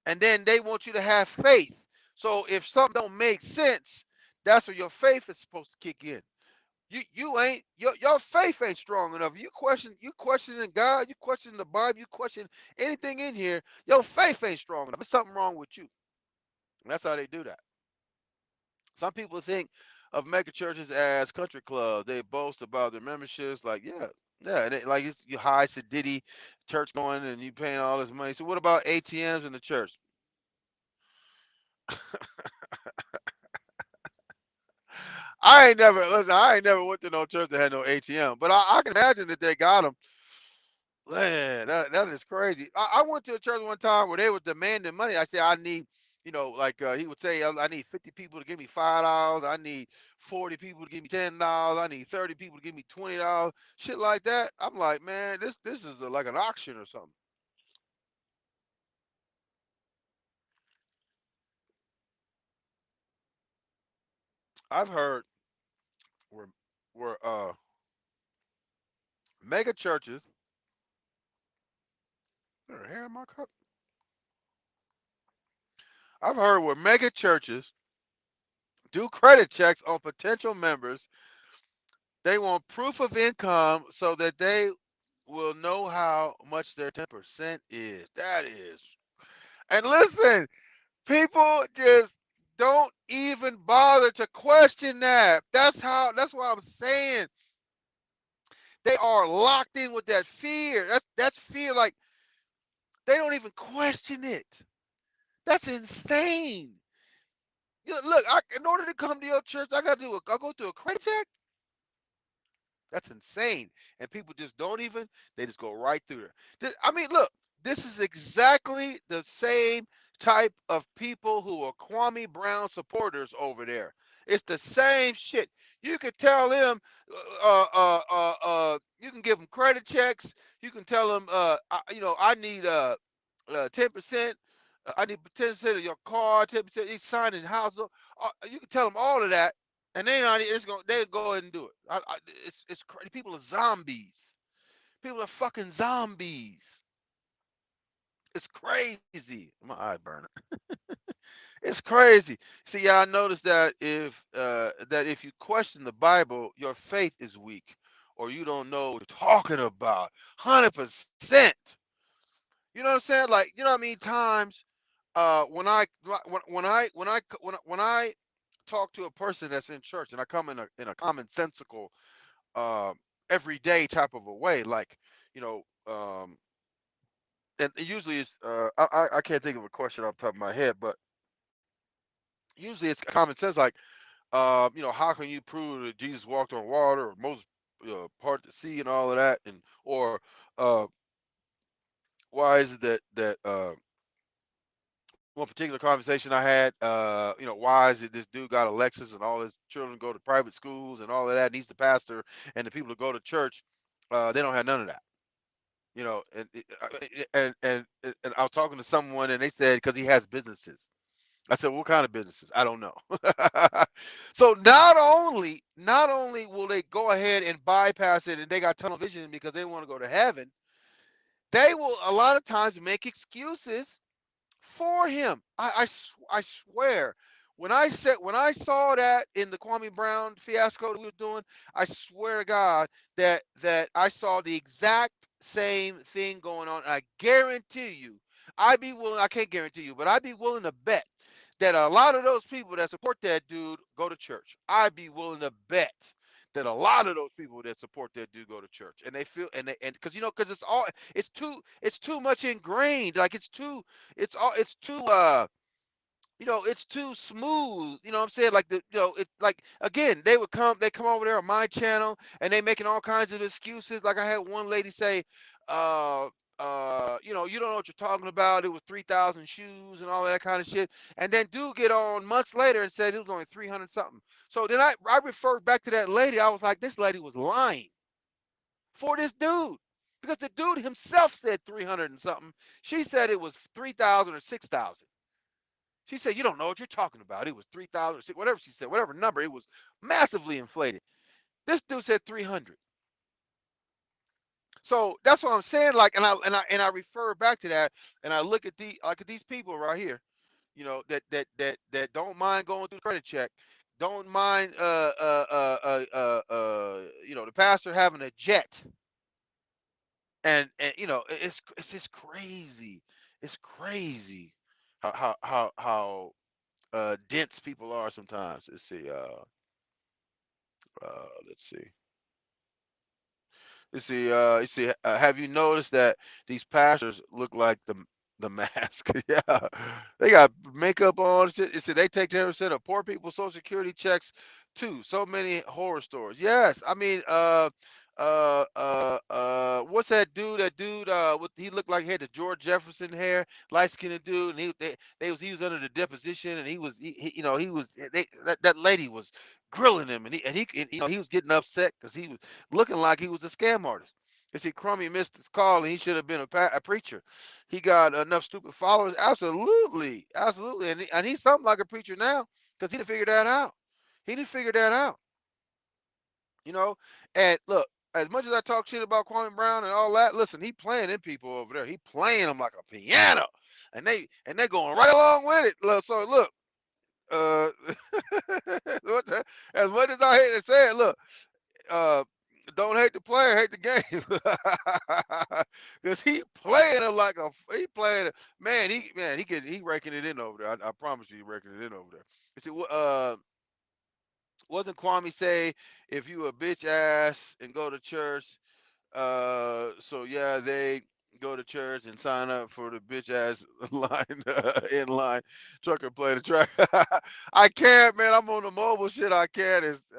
And then they want you to have faith. So if something don't make sense, that's where your faith is supposed to kick in. You ain't your faith ain't strong enough. You questioning God, you questioning the Bible, you question anything in here, your faith ain't strong enough. There's something wrong with you. And that's how they do that. Some people think of mega churches as country clubs. They boast about their memberships, like yeah, and like it's you high sedity church going and you paying all this money. So what about ATMs in the church? I ain't never listen. I ain't never went to no church that had no ATM, but I can imagine that they got them. Man, that is crazy. I went to a church one time where they were demanding money. I said, I need, like he would say, I need 50 people to give me $5. I need 40 people to give me $10. I need 30 people to give me $20. Shit like that. I'm like, man, this is like an auction or something. I've heard where where mega churches. There hair in my cup. I've heard where mega churches do credit checks on potential members. They want proof of income so that they will know how much their 10% is. That is. And listen, people just don't even bother to question that. That's why I'm saying they are locked in with that fear. That's fear. Like they don't even question it. That's insane. Look, in order to come to your church, I go through a credit check. That's insane. And people just don't even, they just go right through there. I mean, look, this is exactly the same type of people who are Kwame Brown supporters over there. It's the same shit. You can tell them, you can give them credit checks. You can tell them, I need 10%. I need 10% of your car, 10%. He's signing house. You can tell them all of that, and they not. It's going. They go ahead and do it. It's crazy. People are zombies. People are fucking zombies. It's crazy. My eye burning. It's crazy. See, y'all notice that if you question the Bible, your faith is weak, or you don't know what you're talking about. 100%. You know what I'm saying? Like, you know what I mean? Times, when I talk to a person that's in church, and I come in a commonsensical, uh, everyday type of a way, like, you know, and usually it's I can't think of a question off the top of my head, but usually it's common sense, like, how can you prove that Jesus walked on water, or Moses part the sea, and all of that, and or uh, why is it that one particular conversation I had, why is it this dude got a Lexus and all his children go to private schools and all of that, and he's the pastor, and the people that go to church, they don't have none of that. And I was talking to someone, and they said because he has businesses. I said, what kind of businesses? I don't know. So not only will they go ahead and bypass it, and they got tunnel vision because they want to go to heaven, they will a lot of times make excuses for him. I swear. When I saw that in the Kwame Brown fiasco that we were doing, I swear to God that I saw the exact same thing going on. I guarantee you, I can't guarantee you, but I'd be willing to bet that a lot of those people that support that dude go to church. I'd be willing to bet that a lot of those people that support that dude go to church, and they feel and because it's too much ingrained, like it's too smooth. You know what I'm saying? Like it's like, again, they come over there on my channel, and they making all kinds of excuses. Like, I had one lady say, uh, you don't know what you're talking about. It was 3,000 shoes and all that kind of shit. And then dude get on months later and said it was only 300 something. So then I referred back to that lady. I was like, this lady was lying for this dude. Because the dude himself said 300 and something. She said it was 3,000 or 6,000. She said, you don't know what you're talking about. It was 3,000 or whatever she said, whatever number. It was massively inflated. This dude said 300. So that's what I'm saying. Like, and I refer back to that, and I look at these people right here, that don't mind going through the credit check, don't mind the pastor having a jet, and it's just crazy. It's crazy how dense people are sometimes. Let's see. Have you noticed that these pastors look like the mask? Yeah, they got makeup on. Shit. You see, they take 10% of poor people's social security checks too. So many horror stories. Yes, I mean, what's that dude? That dude, he looked like he had the George Jefferson hair, light skinned dude, and he was under the deposition, and that lady was grilling him, and he was getting upset because he was looking like he was a scam artist. You see, Crummy missed his call, and he should have been a preacher. He got enough stupid followers. Absolutely, absolutely, and he's something like a preacher now because he didn't figure that out. He didn't figure that out, you know. And look, as much as I talk shit about Kwame Brown and all that, listen, he playing them people over there. He playing them like a piano, and they going right along with it. So look, Uh, as much as I hate to say it, look, uh, don't hate the player, hate the game, because he playing it like he playing it. He raking it in over there. I promise you, he raking it in over there. You see, wasn't Kwame say if you a bitch ass and go to church, so yeah, they go to church and sign up for the bitch ass line in line trucker play the track. I can't, man. I'm on the mobile shit. I can't. It's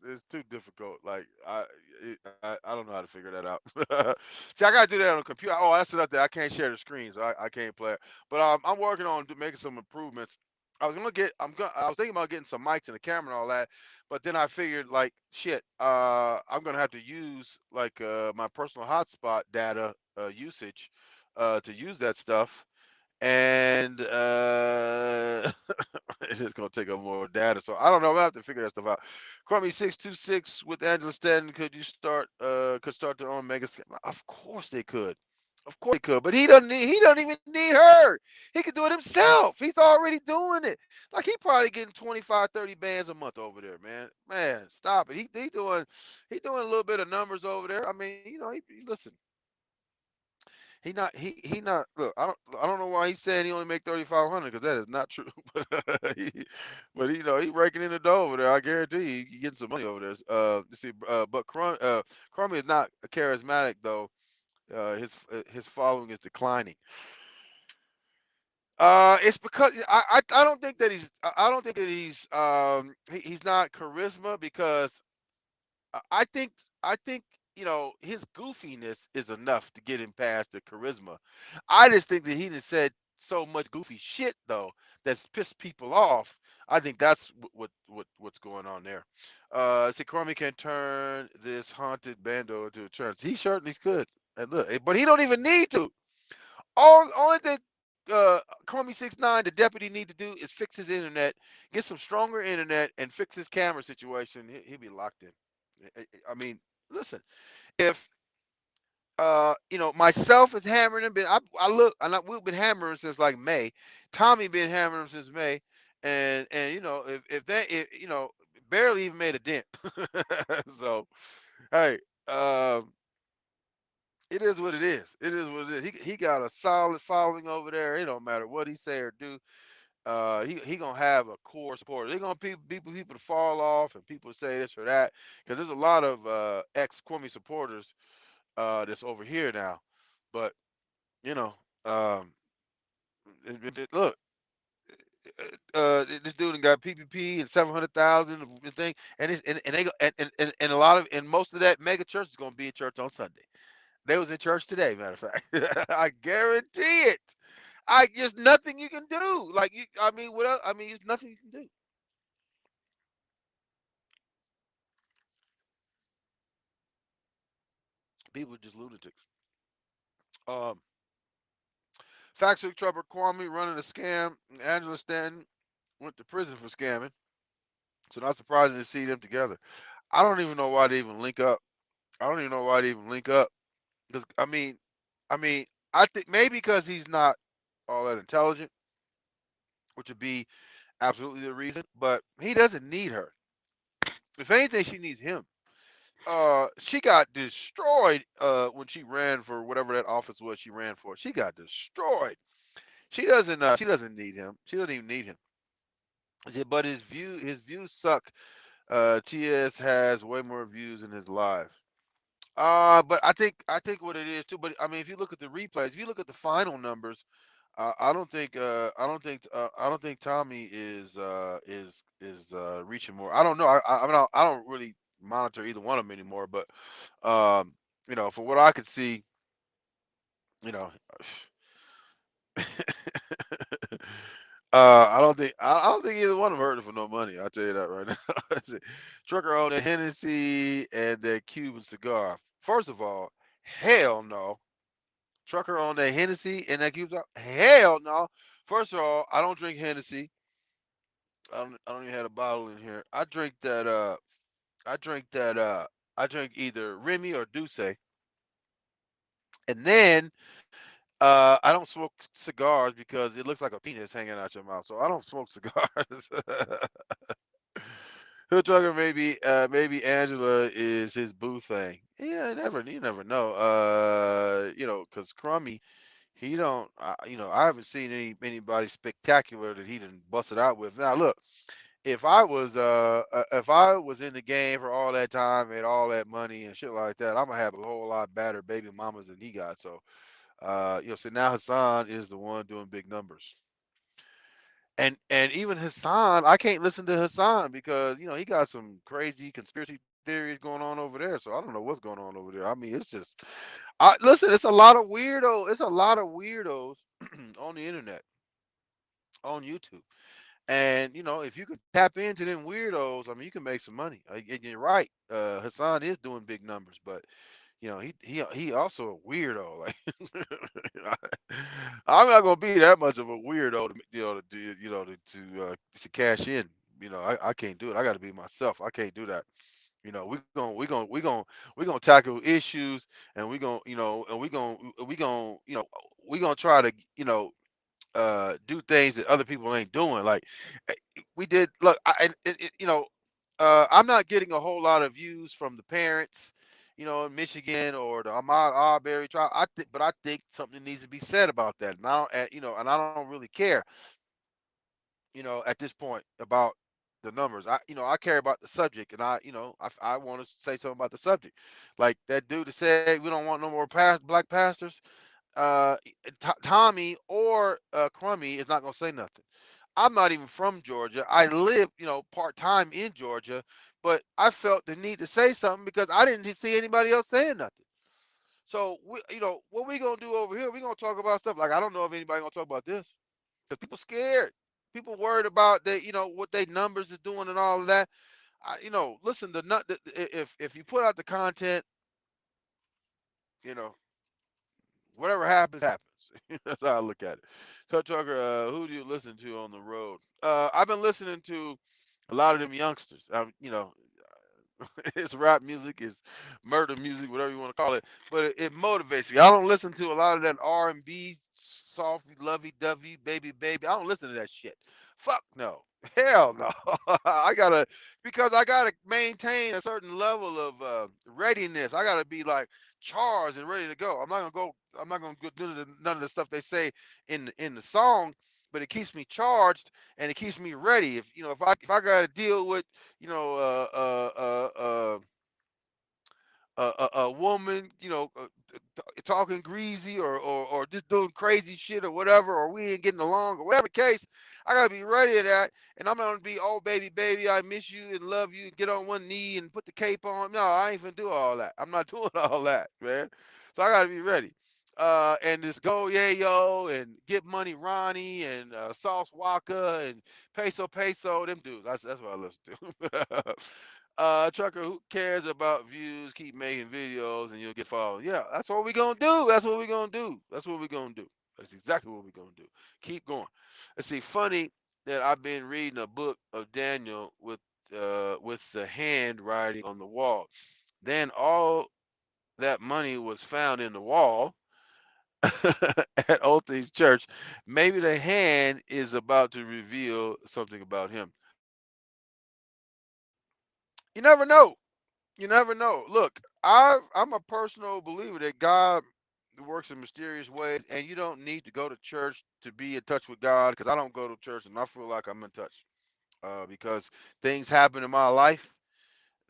it's too difficult. Like I don't know how to figure that out. See, I gotta do that on the computer. Oh, that's it up there. I can't share the screen, so I can't play it. But I'm working on making some improvements. I was thinking about getting some mics and a camera and all that, but then I figured like shit, I'm gonna have to use like my personal hotspot data usage to use that stuff. And it's gonna take up more data. So I don't know. I'll have to figure that stuff out. Crummy 626 with Angela Stanton. Could start their own mega Of course they could. Of course they could. But he doesn't even need her. He could do it himself. He's already doing it. Like he probably getting 25, 30 bands a month over there, man. Man, stop it. He doing a little bit of numbers over there. I mean, listen. He not look. I don't know why he's saying he only make 3,500 because that is not true. But he raking in the dough over there. I guarantee he getting some money over there. You see, but Crummy is not charismatic though. His following is declining. It's because I don't think that I don't think that he's not charisma because I think his goofiness is enough to get him past the charisma. I just think that he just said so much goofy shit though that's pissed people off. I think that's what's going on there. See, Crummy can turn this haunted bando into a church. He certainly could. And look, but he don't even need to. Only thing Comey 69, the deputy, need to do is fix his internet, get some stronger internet, and fix his camera situation. He'll be locked in. I mean, listen, if myself is hammering him, I look, we've been hammering since like May. Tommy been hammering him since May, and if barely even made a dent. So hey, um, it is what it is. It is what it is. He got a solid following over there. It don't matter what he say or do. He gonna have a core supporter. They're gonna people to fall off and people say this or that because there's a lot of ex Kwame supporters that's over here now. But you know, um, look, this dude done got PPP and 700,000 and thing, and they go and a lot of and most of that mega church is gonna be in church on Sunday. They was in church today, matter of fact. I guarantee it. There's nothing you can do. Like I mean, what else? I mean, there's nothing you can do. People are just lunatics. Um, Factory Trouble Kwame running a scam. Angela Stanton went to prison for scamming. So not surprising to see them together. I don't even know why they even link up. I don't even know why they even link up. Because I mean, I think maybe because he's not all that intelligent, which would be absolutely the reason. But he doesn't need her. If anything, she needs him. She got destroyed when she ran for whatever that office was she ran for. She got destroyed. She doesn't need him. She doesn't even need him. But his views suck. TS has way more views in his live. But I think what it is too. But I mean, if you look at the replays, if you look at the final numbers, I don't think Tommy is reaching more. I don't know. I don't really monitor either one of them anymore. But for what I could see, you know, I don't think either one of them hurting for no money. I'll tell you that right now. Trucker owned a Hennessy and that Cuban cigar. First of all, hell no. Trucker on that Hennessy and that Cuban cigar. Hell no. First of all, I don't drink Hennessy. I don't even have a bottle in here. I drink either Remy or Douce. And then I don't smoke cigars because it looks like a penis hanging out your mouth. So I don't smoke cigars. Hood trucker, maybe Angela is his boo thing. Yeah, you never know. Because Crummy, he don't. I haven't seen anybody spectacular that he didn't bust it out with. Now look, if I was in the game for all that time and all that money and shit like that, I'm gonna have a whole lot better baby mamas than he got. So so now Hassan is the one doing big numbers. And even Hassan, I can't listen to Hassan because he got some crazy conspiracy theories going on over there. So I don't know what's going on over there. I mean, it's just, I listen. It's a lot of weirdo. It's a lot of weirdos on the internet, on YouTube. And if you could tap into them weirdos, I mean, you can make some money. And you're right. Hassan is doing big numbers, but he also a weirdo. Like I'm not gonna be that much of a weirdo to to do to cash in. I can't do it. I got to be myself. I can't do that. We gonna tackle issues, and we gonna try to do things that other people ain't doing. Like eh, we did. Look, I'm not getting a whole lot of views from the parents, in Michigan or the Ahmaud Arbery trial. But I think something needs to be said about that. And I don't, and I don't really care, at this point about the numbers. I care about the subject, and I want to say something about the subject. Like that dude that said we don't want no more black pastors. Tommy or Crummy is not going to say nothing. I'm not even from Georgia. I live, part time in Georgia, but I felt the need to say something because I didn't see anybody else saying nothing. So what we gonna do over here? We gonna talk about stuff like I don't know if anybody gonna talk about this because people scared. People worried about what they numbers is doing and all of that. Listen, if you put out the content, you know, whatever happens, happens. That's how I look at it. So, Tucker, who do you listen to on the road? I've been listening to a lot of them youngsters. It's rap music, it's murder music, whatever you want to call it. But it motivates me. I don't listen to a lot of that R&B, soft, lovey-dovey, baby, baby. I don't listen to that shit. Fuck no. Hell no. Because I gotta maintain a certain level of readiness. I gotta be like charged and ready to go. I'm not gonna do none of the stuff they say in the song, but it keeps me charged and it keeps me ready. If I gotta deal with you know, a woman, talking greasy or just doing crazy shit or whatever, or we ain't getting along or whatever the case, I gotta be ready to that. And I'm gonna be, oh baby, baby, I miss you and love you, and get on one knee and put the cape on. No, I ain't gonna do all that. I'm not doing all that, man. So I gotta be ready. And this Go Yayo and Get Money Ronnie and Sauce Walker and Peso, them dudes. That's what I listen to. Trucker, who cares about views? Keep making videos and you'll get followed. Yeah, that's what we're gonna do. That's what we're gonna do. That's what we're gonna do. That's exactly what we're gonna do. Keep going. Let's see. Funny that I've been reading a book of Daniel with the handwriting on the wall. Then all that money was found in the wall at Osteen's church. Maybe the hand is about to reveal something about him. You never know. You never know. Look, I'm a personal believer that God works in mysterious ways, and you don't need to go to church to be in touch with God. Because I don't go to church, and I feel like I'm in touch. Because things happen in my life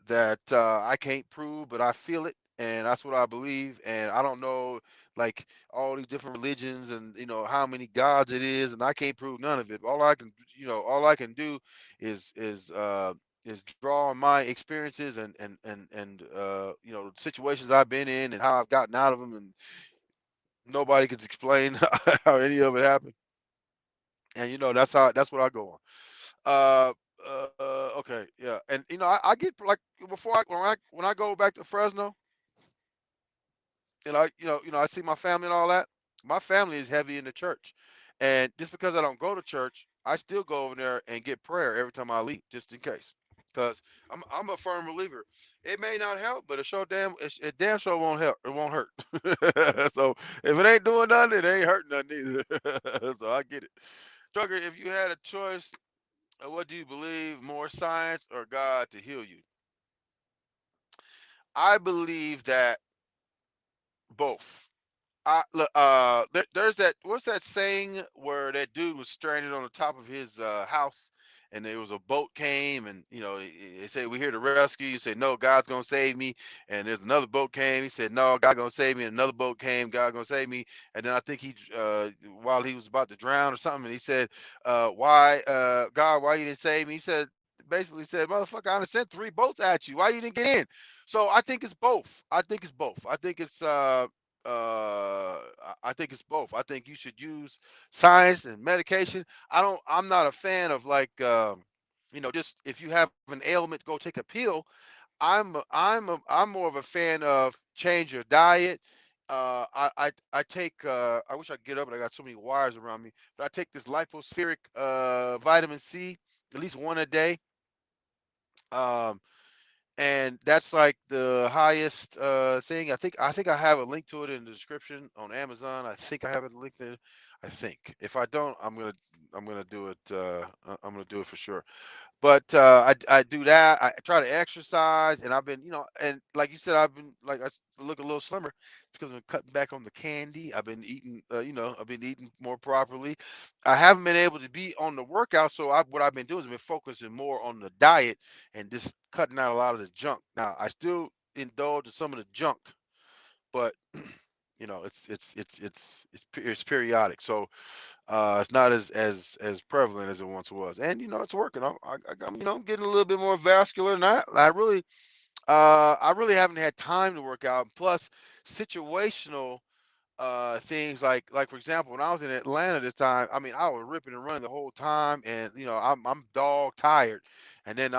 that I can't prove, but I feel it, and that's what I believe. And I don't know, like all these different religions, and how many gods it is, and I can't prove none of it. All I can do is draw on my experiences and situations I've been in and how I've gotten out of them, and nobody can explain how any of it happened. And that's what I go on. Uh, okay, yeah, and I get like before when I go back to Fresno, and I see my family and all that. My family is heavy in the church, and just because I don't go to church, I still go over there and get prayer every time I leave, just in case. Cause I'm a firm believer. It may not help, but it damn sure won't help. It won't hurt. So if it ain't doing nothing, it ain't hurting nothing either. So I get it. Trucker, if you had a choice, what do you believe? More science or God to heal you? I believe that both. There's that. What's that saying where that dude was stranded on the top of his house, and there was a boat came, and they say we here to rescue you. He said no, God's gonna save me. And there's another boat came. He said no, God gonna save me. And another boat came, God gonna save me. And then I think while he was about to drown or something, and he said, why, God, why you didn't save me? He said basically said, motherfucker, I done sent 3 boats at you. Why you didn't get in? So I think it's both. I think it's both. I think it's both. I think you should use science and medication. I'm not a fan of like just if you have an ailment, go take a pill. I'm more of a fan of change your diet. I take I wish I could get up, but I got so many wires around me. But I take this lipospheric vitamin C at least one a day. Um, and that's like the highest thing. I think I have a link to it in the description on Amazon. I think I have it linked in. I think if I don't, I'm gonna do it. I'm gonna do it for sure. But I do that. I try to exercise, and I've been, and like you said, I've been like look a little slimmer because I'm cutting back on the candy. I've been eating, I've been eating more properly. I haven't been able to be on the workout, so what I've been doing is been focusing more on the diet and just cutting out a lot of the junk. Now I still indulge in some of the junk, but it's periodic. So it's not as prevalent as it once was, and it's working. I'm getting a little bit more vascular, and I really haven't had time to work out. Plus, situational things like for example, when I was in Atlanta this time, I mean, I was ripping and running the whole time, and I'm dog tired, and then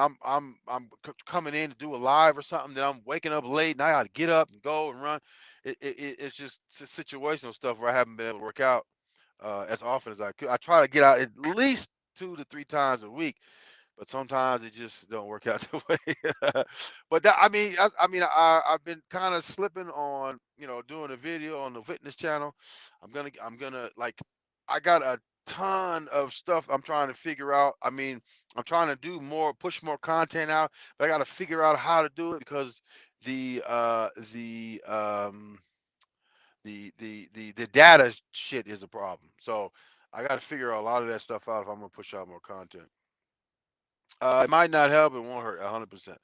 coming in to do a live or something. Then I'm waking up late, and I got to get up and go and run. It's just situational stuff where I haven't been able to work out as often as I could. I try to get out at least 2 to 3 times a week, but sometimes it just don't work out the way. But I've been kind of slipping on, doing a video on the fitness channel. I'm gonna like, I got a ton of stuff I'm trying to figure out. I mean, I'm trying to do more, push more content out, but I got to figure out how to do it because the uh the um the data shit is a problem. So I got to figure out a lot of that stuff out if I'm gonna push out more content. It might not help, it won't hurt 100%.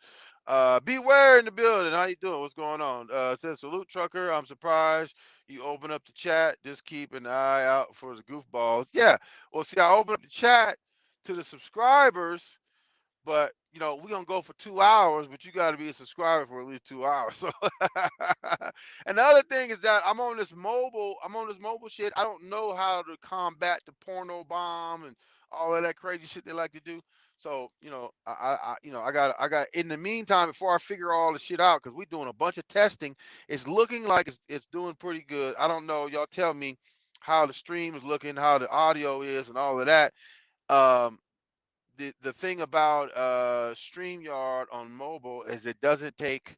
Beware in the building. How you doing? What's going on? It says salute trucker. I'm surprised you open up the chat. Just keep an eye out for the goofballs. Yeah. Well, see, I open up the chat to the subscribers, but we're gonna go for 2 hours, but you got to be a subscriber for at least 2 hours. So, and the other thing is that I'm on this mobile shit. I don't know how to combat the porno bomb and all of that crazy shit they like to do. So, I got in the meantime, before I figure all the shit out, because we're doing a bunch of testing. It's looking like it's doing pretty good. I don't know. Y'all tell me how the stream is looking, how the audio is, and all of that. Um, the thing about StreamYard on mobile is it doesn't take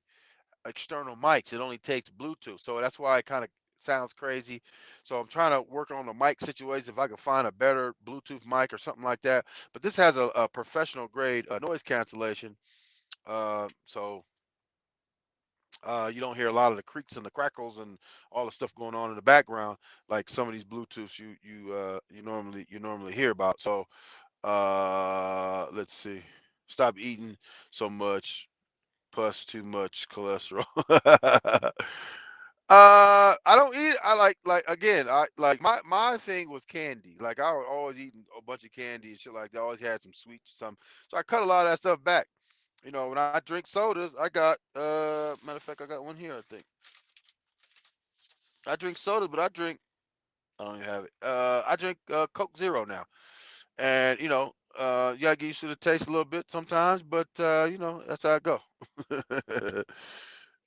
external mics. It only takes Bluetooth. So that's why it kind of sounds crazy. So I'm trying to work on the mic situation if I can find a better Bluetooth mic or something like that. But this has a professional grade noise cancellation. So you don't hear a lot of the creaks and the crackles and all the stuff going on in the background like some of these Bluetooths you normally hear about. So let's see. Stop eating so much, plus too much cholesterol. I don't eat. I like again. I like my thing was candy. Like I was always eating a bunch of candy and shit like that. I always had some sweets or something. So I cut a lot of that stuff back. When I drink sodas, I got matter of fact, I got one here. I think I drink sodas, but I don't even have it. I drink Coke Zero now. And you gotta get used to the taste a little bit sometimes, but that's how it go.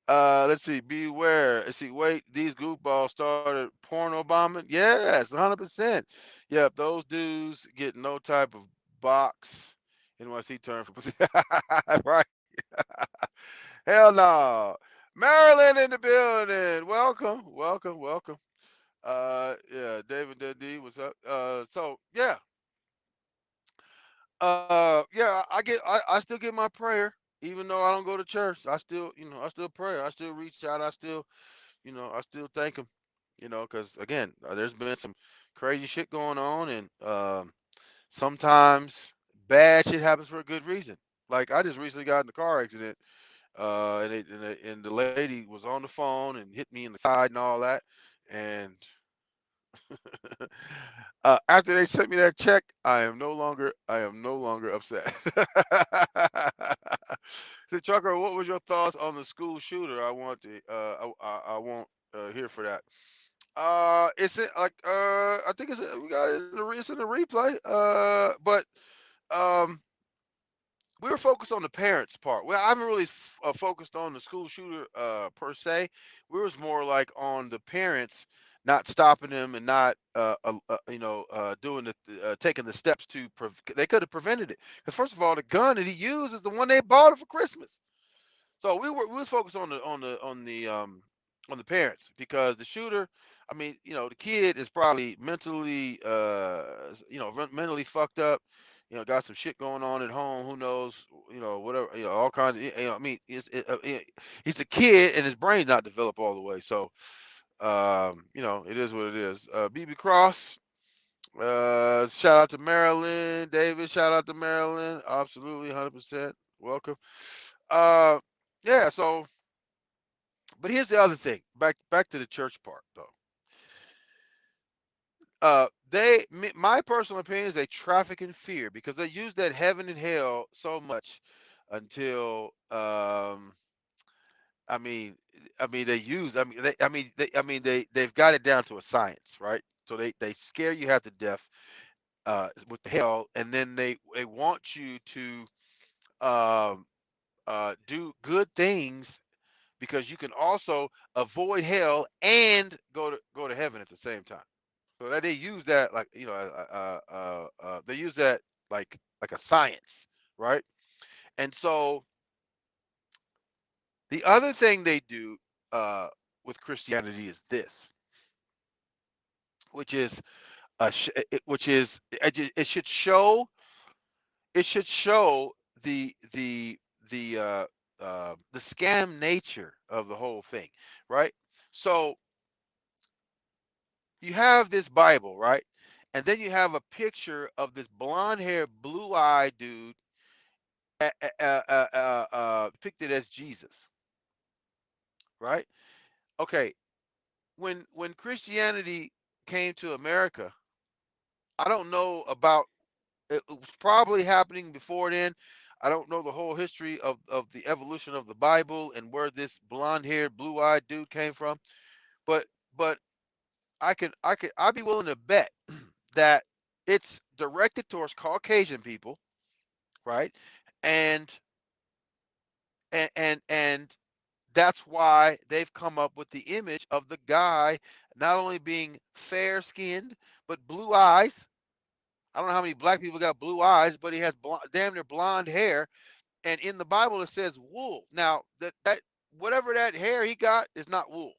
Let's see. Beware. Let's see. Wait, these goofballs started porno bombing. Yes, 100%. Yep, those dudes get no type of box NYC term for pussy. Right. Hell no. Maryland in the building. Welcome, welcome, welcome. Yeah, David Dundee, what's up? So yeah, yeah, I still get my prayer, even though I don't go to church. I still, I still pray. I still reach out. I still, I still thank him, because again, there's been some crazy shit going on, and sometimes bad shit happens for a good reason. Like I just recently got in a car accident, and the lady was on the phone and hit me in the side and all that, and after they sent me that check, I am no longer upset. The trucker, what was your thoughts on the school shooter? I won't hear for that. It's like I think we got it it's in the replay. But um, we were focused on the parents part. Well, I haven't really focused on the school shooter per se. We was more like on the parents not stopping him and not doing taking the steps to they could have prevented it. Because first of all, the gun that he used is the one they bought him for Christmas. So we was focused on the parents because the shooter, I mean, the kid is probably mentally mentally fucked up, got some shit going on at home, who knows, whatever, all kinds of, I mean, he's a kid and his brain's not developed all the way. So it is what it is. BB Cross, shout out to Maryland. David, shout out to Maryland. Absolutely 100%. Welcome. Uh yeah, so but here's the other thing. Back to the church part though. My personal opinion is they traffic in fear because they use that heaven and hell so much until I mean they use they've got it down to a science, right? So they scare you half to death with the hell, and then they want you to um do good things because you can also avoid hell and go to heaven at the same time. So that they use that like they use that like a science, right? And so the other thing they do uh, with Christianity is this, which is which is it should show the the scam nature of the whole thing, right? So you have this Bible, right? And then you have a picture of this blonde haired, blue eyed dude depicted as Jesus, right? Okay, when Christianity came to America, I don't know about it was probably happening before then. I don't know the whole history of the evolution of the Bible and where this blonde haired, blue eyed dude came from. But but I'd be willing to bet that it's directed towards Caucasian people, right? And and that's why they've come up with the image of the guy not only being fair skinned but blue eyes. I don't know how many black people got blue eyes, but he has damn near blonde hair. And in the Bible it says wool. Now that whatever that hair he got is not wool.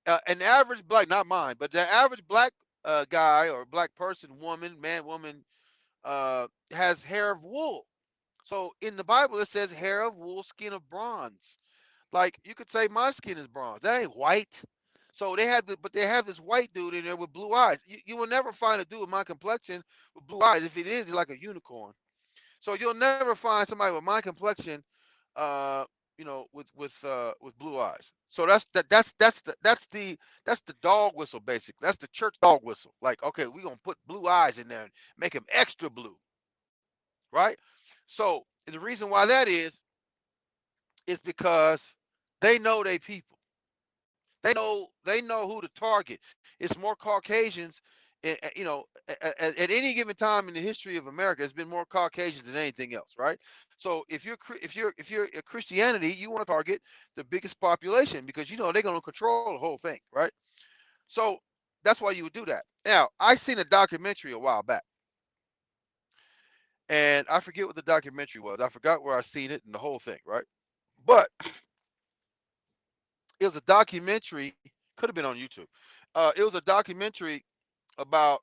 An average black, not mine, but the average black guy or black person, woman, man, woman, has hair of wool. So in the Bible it says hair of wool, skin of bronze. Like you could say my skin is bronze. That ain't white. So but they have this white dude in there with blue eyes. You will never find a dude with my complexion with blue eyes. If it is, he's like a unicorn. So you'll never find somebody with my complexion, uh, with blue eyes. So that's the dog whistle basically. That's the church dog whistle. Like okay, we're gonna put blue eyes in there and make him extra blue, right? So the reason why that is because they know they people. They know who to target. It's more Caucasians, at any given time in the history of America, it's been more Caucasians than anything else, right? So if you're a Christianity, you want to target the biggest population because they're going to control the whole thing, right? So that's why you would do that. Now I seen a documentary a while back, And I forget what the documentary was. I forgot where I seen it and the whole thing, right? But it was a documentary, could have been on YouTube. It was a documentary about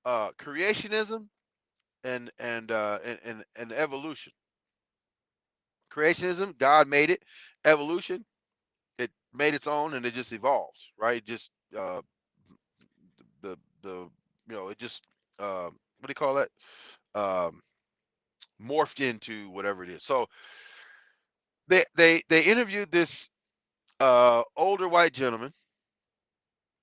creationism and evolution. Creationism, God made it. Evolution, it made its own and it just evolved, right? It just the it just what do you call that? Um, Morphed into whatever it is. So they interviewed this older white gentleman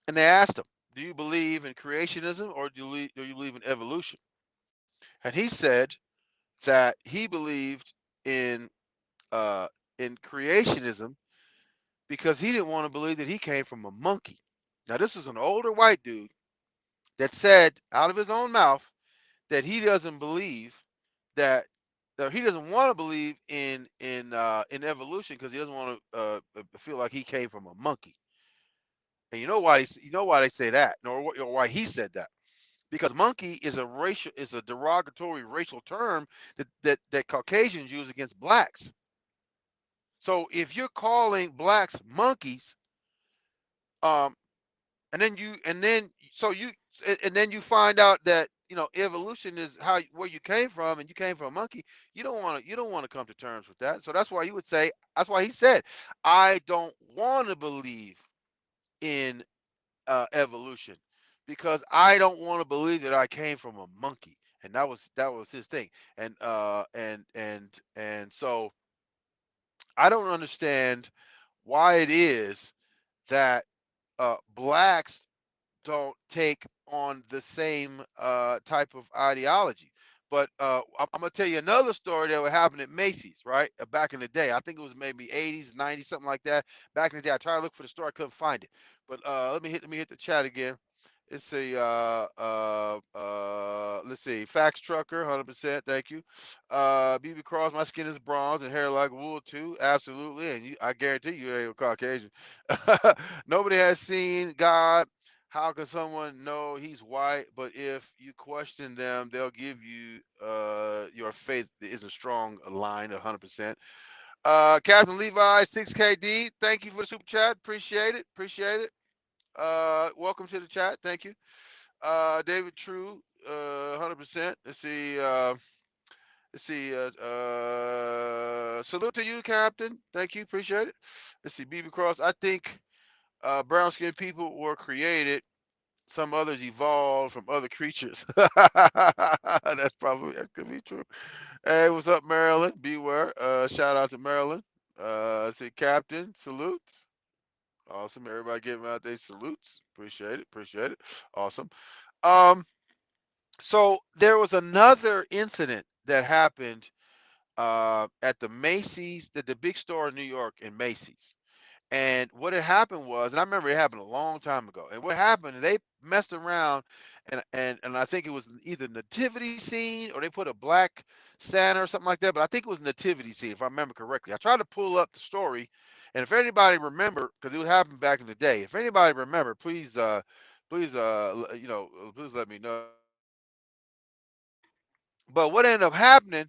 and they asked him, "Do you believe in creationism or do you believe in evolution?" And he said that he believed in uh, in creationism because he didn't want to believe that he came from a monkey. Now, this is an older white dude that said out of his own mouth that he doesn't believe that, that he doesn't want to believe in evolution because he doesn't want to feel like he came from a monkey. And you know why they say that, or why he said that, because monkey is a derogatory racial term that Caucasians use against blacks. So if you're calling blacks monkeys, um, and then so you and then you find out that evolution is where you came from, and you came from a monkey. You don't want to come to terms with that. So that's why you would say, that's why he said, I don't want to believe in evolution because I don't want to believe that I came from a monkey. And that was his thing. And so I don't understand why it is that blacks don't take on the same type of ideology. But I'm gonna tell you another story that would happen at Macy's, right? Back in the day, I think it was maybe 80s, 90s, something like that. Back in the day, I tried to look for the story, I couldn't find it. But let me hit the chat again. It's a let's see, Fax Trucker, 100%. Thank you. BB Cross, my skin is bronze and hair like wool too. Absolutely, and I guarantee you ain't a Caucasian. Nobody has seen God. How can someone know he's white? But if you question them, they'll give you your faith isn't strong a line, 100%. Captain Levi, 6KD, thank you for the super chat. Appreciate it. Appreciate it. Welcome to the chat. Thank you. David True, 100%. Let's see. Let's see. Salute to you, Captain. Thank you. Appreciate it. Let's see. BB Cross. I think brown skinned people were created. Some others evolved from other creatures. That could be true. Hey, what's up, Maryland? Beware. Shout out to Maryland. Say Captain. Salutes. Awesome. Everybody giving out their salutes. Appreciate it. Appreciate it. Awesome. Um, so there was another incident that happened at the Macy's, the big store in New York in Macy's. And what had happened was, and I remember it happened a long time ago. And what happened, they messed around, and I think it was either nativity scene or they put a black Santa or something like that. But I think it was nativity scene, if I remember correctly. I tried to pull up the story, and if anybody remember, because it was happening back in the day, if anybody remember, please, please let me know. But what ended up happening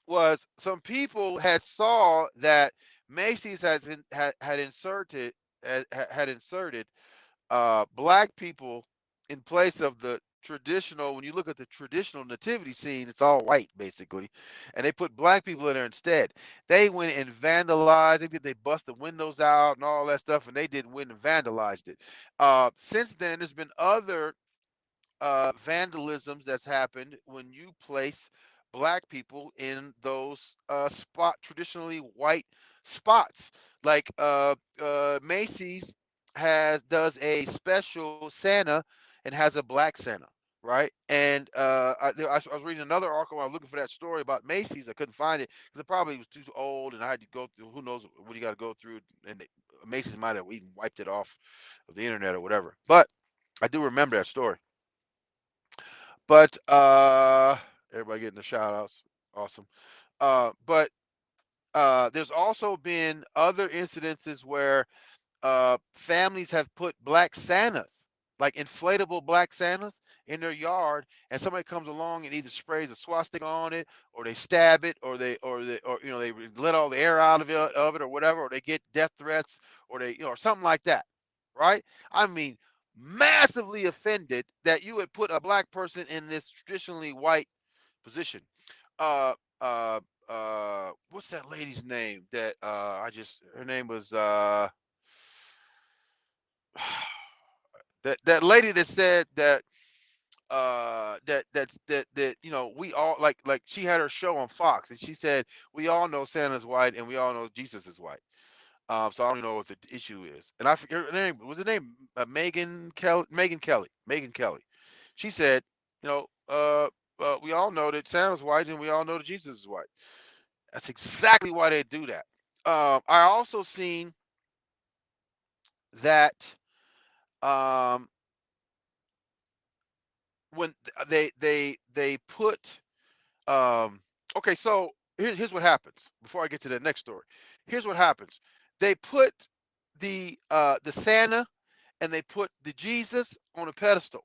was some people had saw that Macy's had inserted black people in place of the traditional. When you look at the traditional nativity scene, it's all white basically, and they put black people in there instead. They went and vandalized. They bust the windows out and all that stuff, and they did went and vandalized it. Since then, there's been other vandalisms that's happened when you place black people in those traditionally white spots. Like Macy's does a special Santa and has a black Santa, right? And I was reading another article. I was looking for that story about Macy's. I couldn't find it because it probably was too old, and I had to go through. Who knows what you got to go through? And Macy's might have even wiped it off of the internet or whatever. But I do remember that story. But everybody getting the shout outs. Awesome. But there's also been other incidences where families have put black Santas. like inflatable black Santas in their yard, and somebody comes along and either sprays a swastika on it, or they stab it, or they let all the air out of it, or whatever, or they get death threats, or they or something like that, right? I mean, massively offended that you would put a black person in this traditionally white position. Uh, uh, what's that lady's name? That I just her name was that lady that said that we all like she had her show on Fox, and she said we all know Santa's white and we all know Jesus is white. So I don't even know what the issue is. And I forget her name. Was her name Megan Kelly? Megan Kelly. Megan Kelly. She said, you know, we all know that Santa's white and we all know that Jesus is white. That's exactly why they do that. I also seen that um, when they put okay, so here's what happens before I get to the next story. Here's what happens. They put the Santa and they put the Jesus on a pedestal.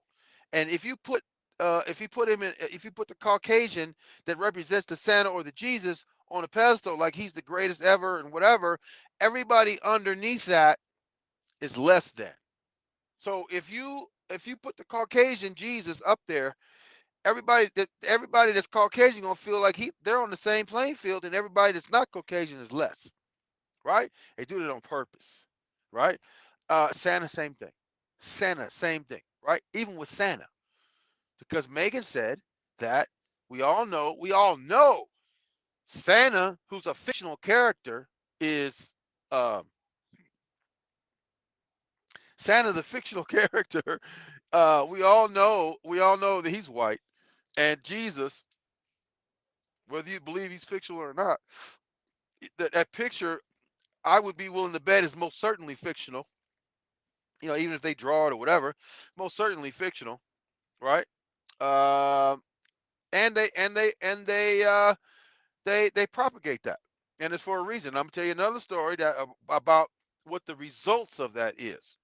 And if you put the Caucasian that represents the Santa or the Jesus on a pedestal like he's the greatest ever and whatever, everybody underneath that is less than. So if you put the Caucasian Jesus up there, everybody that's Caucasian gonna feel like they're on the same playing field, and everybody that's not Caucasian is less, right? They do it on purpose, right? Santa, same thing. Santa, same thing, right? Even with Santa, because Megan said that we all know Santa, who's a fictional character, is um, Santa, the fictional character. We all know that he's white, and Jesus, whether you believe he's fictional or not, that picture I would be willing to bet is most certainly fictional. Even if they draw it or whatever, most certainly fictional, right? Um, and they propagate that, and it's for a reason. I'm gonna tell you another story about what the results of that is.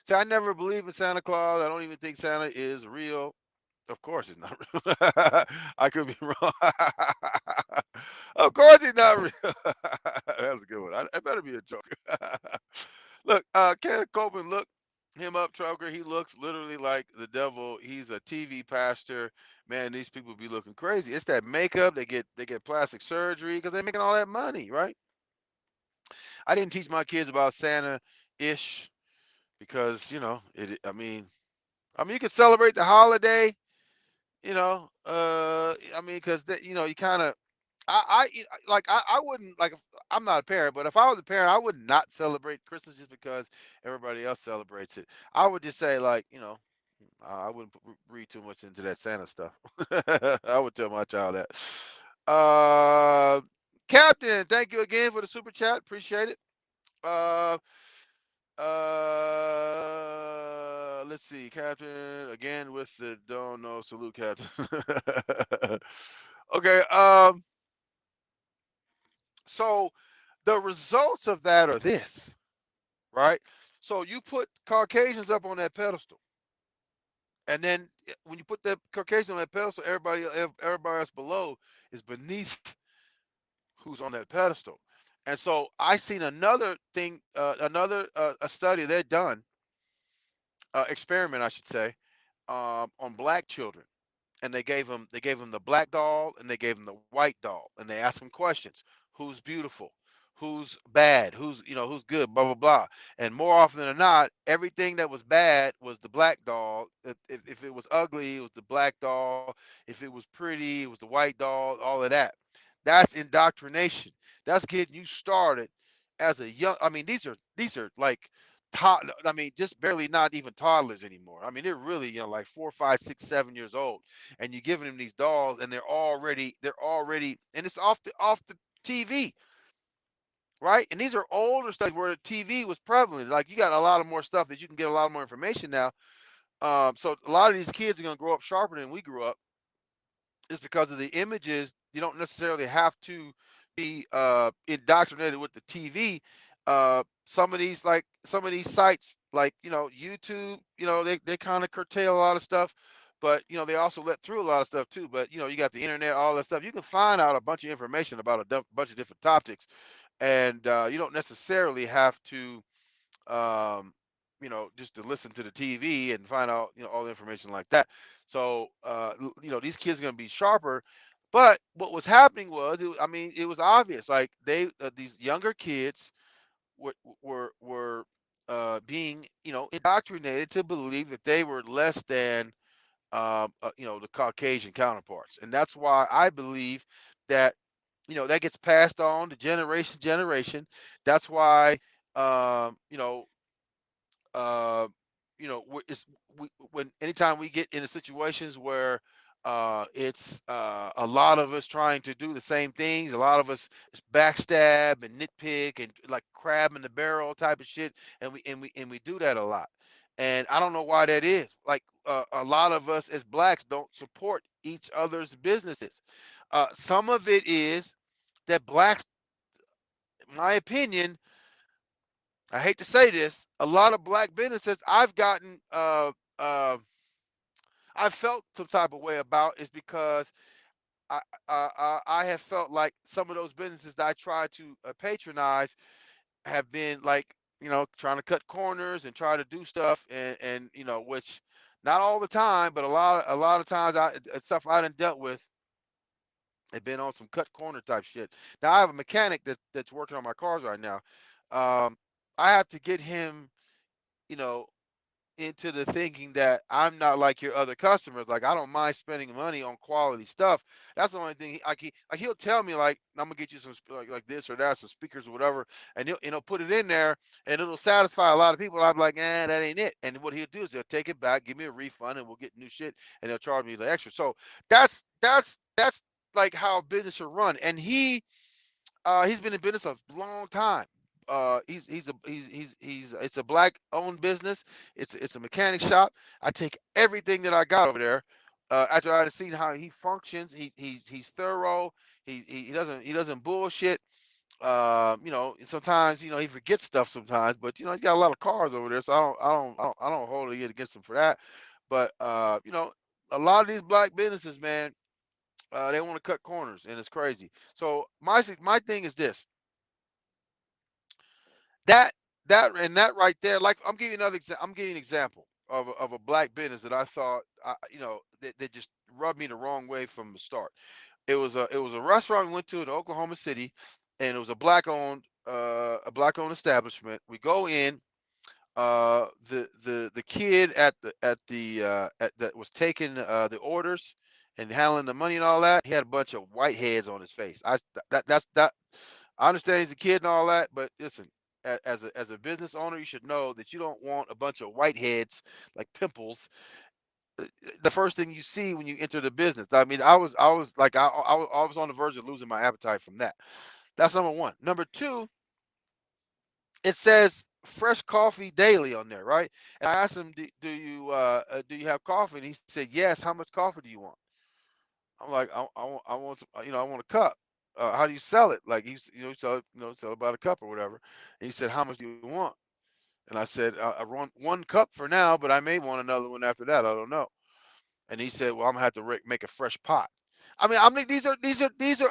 See, I never believe in Santa Claus. I don't even think Santa is real. Of course, he's not real. I could be wrong. Of course, he's not real. That was a good one. I better be a joke. Look, Kenneth Copeland, look him up, Troker. He looks literally like the devil. He's a TV pastor. Man, these people be looking crazy. It's that makeup. They get plastic surgery because they're making all that money, right? I didn't teach my kids about Santa ish because it. I mean, you can celebrate the holiday. I mean, because you kind of, I wouldn't like. I'm not a parent, but if I was a parent, I would not celebrate Christmas just because everybody else celebrates it. I would just say like, I wouldn't read too much into that Santa stuff. I would tell my child that. Uh, Captain, thank you again for the super chat. Appreciate it. Uh, let's see, Captain again with the don't know salute, Captain. Okay, so the results of that are this, right? So you put Caucasians up on that pedestal, and then when you put that Caucasian on that pedestal, everybody else below is beneath who's on that pedestal. And so I seen another thing, another a study they've done, experiment I should say, on black children, and they gave them the black doll and they gave them the white doll, and they asked them questions: who's beautiful, who's bad, who's good, blah blah blah. And more often than not, everything that was bad was the black doll. If it was ugly, it was the black doll. If it was pretty, it was the white doll. All of that. That's indoctrination. That's getting you started as a young. I mean, these are like I mean, just barely not even toddlers anymore. I mean, they're really, like 4, 5, 6, 7 years old, and you're giving them these dolls, and they're already, and it's off the TV, right? And these are older studies where the TV was prevalent. Like you got a lot of more stuff that you can get a lot more information now. So a lot of these kids are gonna grow up sharper than we grew up, just because of the images. You don't necessarily have to be indoctrinated with the TV. some of these sites like YouTube, they kind of curtail a lot of stuff, but they also let through a lot of stuff too. But you got the internet, all that stuff. You can find out a bunch of information about a bunch of different topics, and you don't necessarily have to um, just to listen to the TV and find out, all the information like that. So, these kids are going to be sharper. But what was happening was, I mean, it was obvious. Like these younger kids were being, indoctrinated to believe that they were less than, the Caucasian counterparts, and that's why I believe that, that gets passed on to generation to generation. That's why, um, you know, uh, when anytime we get into situations where it's a lot of us trying to do the same things, a lot of us backstab and nitpick and like crab in the barrel type of shit, and we do that a lot. And I don't know why that is. Like a lot of us as blacks don't support each other's businesses. Some of it is that blacks, in my opinion, I hate to say this, a lot of black businesses uh, I've felt some type of way about is because I I have felt like some of those businesses that I try to patronize have been like, trying to cut corners and try to do stuff, and which not all the time, but a lot of times stuff I done dealt with have been on some cut corner type shit. Now I have a mechanic that's working on my cars right now. Um, I have to get him, you know, into the thinking that I'm not like your other customers. Like I don't mind spending money on quality stuff. That's the only thing. He'll tell me like I'm gonna get you some like this or that, some speakers or whatever, and he'll put it in there, and it'll satisfy a lot of people. I'm like, that ain't it. And what he'll do is he'll take it back, give me a refund, and we'll get new shit, and they'll charge me the extra. So that's like how business should run. And he's been in business a long time. He's it's a black owned business. It's a mechanic shop. I take everything that I got over there. After I've seen how he functions, he's thorough. He doesn't bullshit. Sometimes he forgets stuff sometimes, but he's got a lot of cars over there, so I don't hold it against him for that. But a lot of these black businesses, man, they want to cut corners, and it's crazy. So my thing is this: that that right there, like I'm giving an example of a black business that I thought that just rubbed me the wrong way from the start. It was a restaurant we went to in Oklahoma City, and it was a black owned establishment. We go in. The kid that was taking the orders and handling the money and all that, he had a bunch of white heads on his face. That I understand he's a kid and all that, but listen, as a business owner, you should know that you don't want a bunch of whiteheads like pimples. The first thing you see when you enter the business. I mean, I was like I was on the verge of losing my appetite from that. That's number one. Number two, it says fresh coffee daily on there, right? And I asked him, do you have coffee? And he said, yes. How much coffee do you want? I'm like, I want some, I want a cup. How do you sell it? Like sell about a cup or whatever. And he said, how much do you want? And I said, I want one cup for now, but I may want another one after that. I don't know. And he said, well, I'm gonna have to make a fresh pot. I mean, these are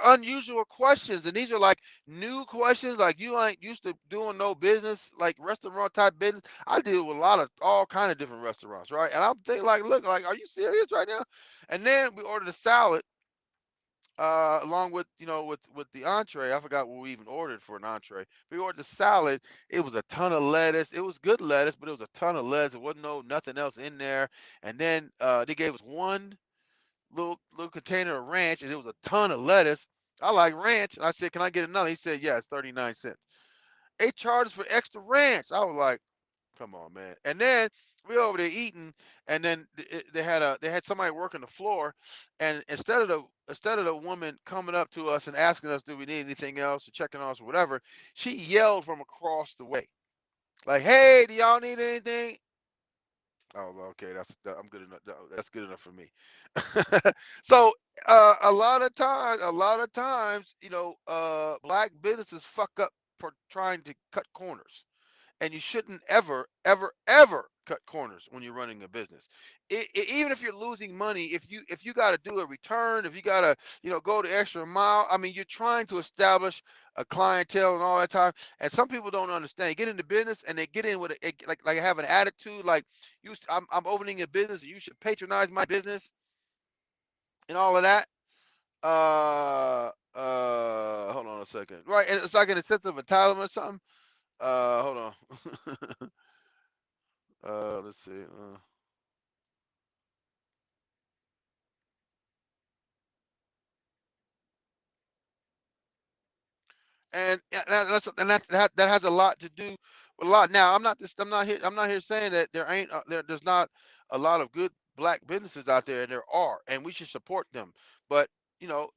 unusual questions, and these are like new questions. Like you ain't used to doing no business, like restaurant type business. I deal with a lot of all kind of different restaurants, right? And I'm thinking, like, look, like, are you serious right now? And then we ordered a salad, along with with the entree. I forgot what we even ordered for an entree. We ordered the salad. It was a ton of lettuce. It was good lettuce, but it was a ton of lettuce. There wasn't nothing else in there. And then they gave us one little container of ranch, and it was a ton of lettuce. I like ranch, and I said, "Can I get another?" He said, "Yeah, it's 39 cents." They charged us for extra ranch. I was like, "Come on, man!" And then we over there eating, and then they had somebody working the floor, and instead of the woman coming up to us and asking us, "Do we need anything else?" or checking on us or whatever, she yelled from across the way, like, "Hey, do y'all need anything?" Oh, well, okay, I'm good enough. That's good enough for me. So a lot of times, black businesses fuck up. for trying to cut corners, and you shouldn't ever, ever, ever cut corners when you're running a business. Even if you're losing money, if you got to do a return, if you got to go the extra mile. I mean, you're trying to establish a clientele and all that time. And some people don't understand. They get into business and they get in with like have an attitude like I'm opening a business and you should patronize my business and all of that. Hold on a second. Right, and it's like in a sense of entitlement or something. Hold on. Let's see. And that has a lot to do with a lot. Now, I'm not here saying that there's not a lot of good black businesses out there, and there are, and we should support them. But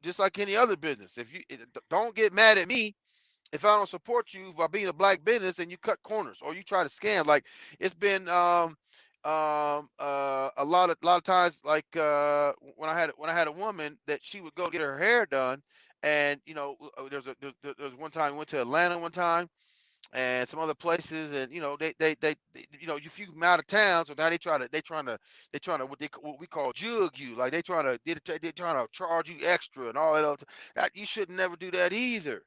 just like any other business, if you don't get mad at me if I don't support you by being a black business and you cut corners or you try to scam. Like it's been a lot of times like when I had a woman that she would go get her hair done, and there's one time we went to Atlanta one time and some other places, and if you come out of town, so now they trying to what we call jug you, like they trying to charge you extra and all that that you should never do that either.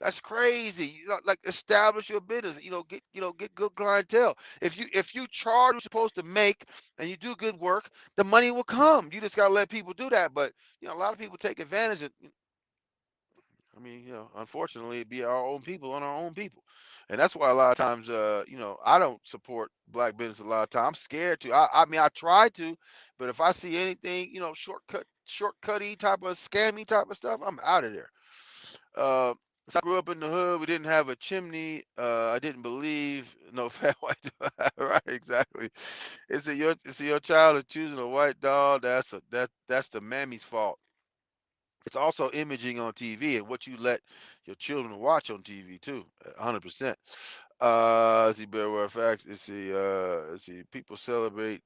That's crazy. Like establish your business. Get good clientele. If you charge what you're supposed to make and you do good work, the money will come. You just gotta let people do that. But a lot of people take advantage of. I mean, unfortunately, it be our own people on our own people, and that's why a lot of times, I don't support black business. A lot of times, I'm scared to. I mean, I try to, but if I see anything, shortcutty type of scammy type of stuff, I'm out of there. Uh, so I grew up in the hood. We didn't have a chimney. I didn't believe no fat white. Right, exactly. It's your child is choosing a white dog. That's the mammy's fault. It's also imaging on TV and what you let your children watch on TV too. 100%. Let's see, bear with facts. Let's see. People celebrate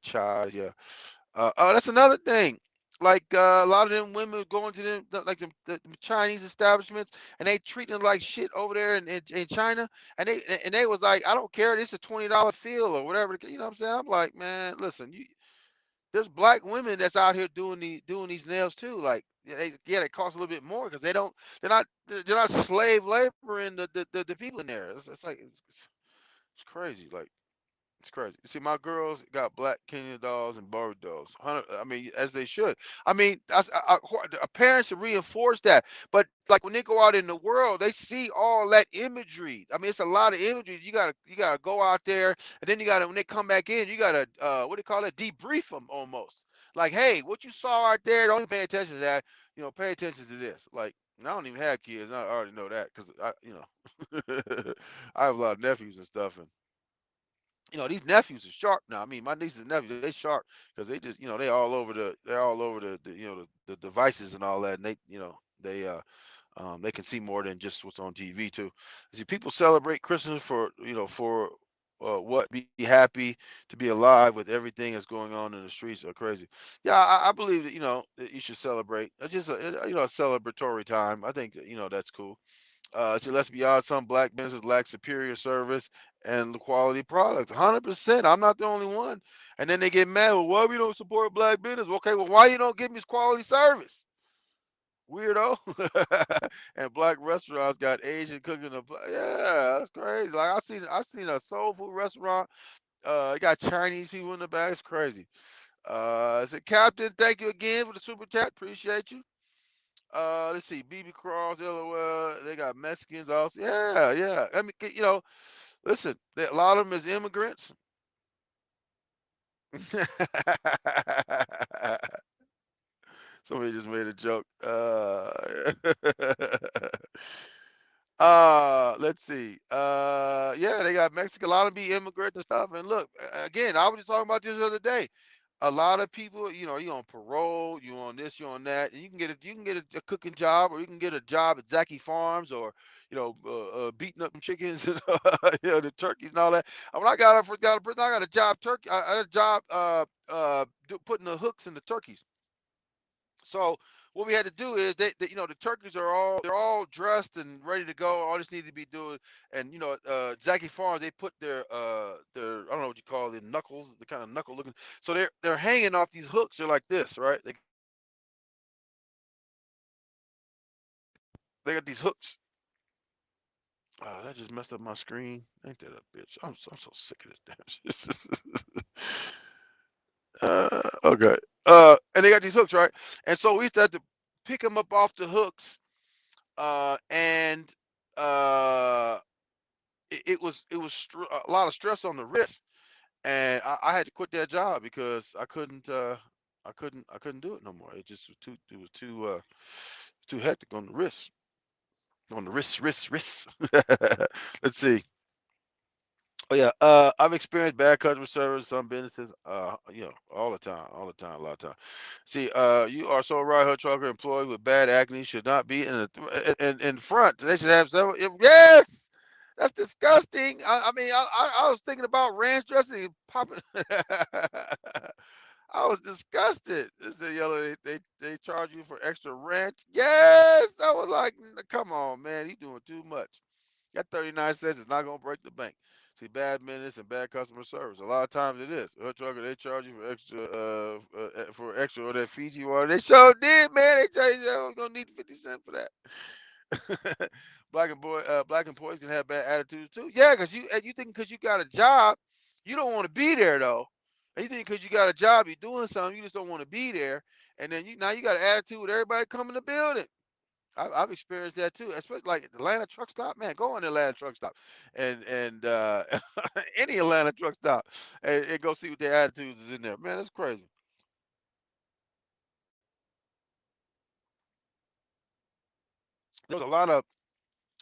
child. Yeah. Oh, that's another thing. Like a lot of them women going to them like the Chinese establishments and they treat them like shit over there in China, and they was like, I don't care, this is a $20 feel or whatever. You know what I'm saying? I'm like, man, listen, there's black women that's out here doing these nails too. Like they cost a little bit more because they're not slave laboring the people in there. It's like it's crazy. Like it's crazy. See, my girls got black Kenyan dolls and Barbie dolls. I mean, as they should. I mean, a parent should reinforce that. But like when they go out in the world, they see all that imagery. I mean, it's a lot of imagery. You gotta go out there, and then you gotta when they come back in, you gotta what do you call it? Debrief them almost. Like, hey, what you saw out there, don't even pay attention to that. Pay attention to this. Like, I don't even have kids. I already know that because I have a lot of nephews and stuff, and these nephews are sharp now. I mean, my nieces and nephews, they sharp because they just, they're all over the devices and all that, and they can see more than just what's on TV too. See, people celebrate Christmas for what be happy to be alive with everything that's going on in the streets are crazy. Yeah, I believe that you should celebrate. It's just a celebratory time. I think that, that's cool. See, let's be honest, some black businesses lack superior service and quality products. 100%. I'm not the only one. And then they get mad. Well, why we don't support black business? Okay, well, why you don't give me quality service? Weirdo. And black restaurants got Asian cooking. Yeah, that's crazy. Like I seen a soul food restaurant. It got Chinese people in the back. It's crazy. I said, Captain, thank you again for the super chat. Appreciate you. Let's see, BB Cross, LOL. They got Mexicans also. Yeah, yeah. I mean, listen, a lot of them is immigrants. Somebody just made a joke. Let's see. Yeah, they got Mexican. A lot of them be immigrants and stuff. And look, again, I was just talking about this the other day. A lot of people, you on parole, you on this, you on that, and you can get a cooking job, or you can get a job at Zaki Farms, or beating up them chickens, and the turkeys and all that. And when I got up, I got a job I had a job putting the hooks in the turkeys. So what we had to do is the turkeys they're all dressed and ready to go. All this needed to be doing, and Zachy Farms, they put their I don't know what you call it, knuckles, the kind of knuckle looking. So they're hanging off these hooks. They're like this, right? They got these hooks. Oh, that just messed up my screen. Ain't that a bitch? I'm so sick of this damn shit. Okay. And they got these hooks, right? And so we used to have to pick them up off the hooks, and uh, it was a lot of stress on the wrist, and I had to quit that job because I couldn't do it no more. It was too hectic on the wrist, wrists. Let's see. Oh yeah, I've experienced bad customer service. Some businesses, all the time, a lot of time. See, you are so right. Her trucker employee with bad acne should not be in front. They should have several. Yes, that's disgusting. I mean, I was thinking about ranch dressing and popping. I was disgusted. They said, yellow, they charge you for extra ranch. Yes, I was like, come on, man, you doing too much. That 39 cents is not gonna break the bank. See, bad minutes and bad customer service. A lot of times it is. A trucker, they charge you for extra or that Fiji water. They sure did, man. They tell you you're gonna need 50 cents for that. Black employees can have bad attitudes too. Yeah, because you think because you got a job, you don't want to be there though. And you think because you got a job, you're doing something, you just don't want to be there. And then now you got an attitude with everybody coming to the building. I've experienced that too, especially like Atlanta truck stop. Man, go on the Atlanta truck stop, and any Atlanta truck stop, and go see what their attitudes is in there. Man, that's crazy. There was a lot of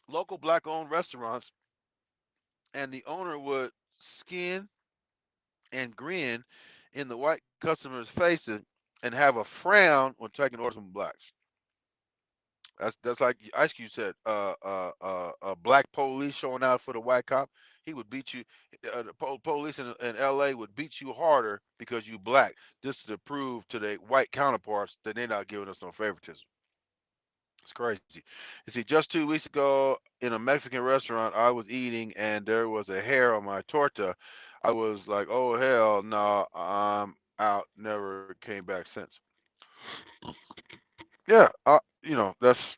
local black-owned restaurants, and the owner would skin and grin in the white customers' faces and have a frown when taking orders from blacks. That's like Ice Cube said. A black police showing out for the white cop, he would beat you. The police in L.A. would beat you harder because you black, just to prove to their white counterparts that they're not giving us no favoritism. It's crazy. You see, just 2 weeks ago in a Mexican restaurant, I was eating and there was a hair on my torta. I was like, "Oh hell, no, I'm out." Never came back since. Yeah, that's.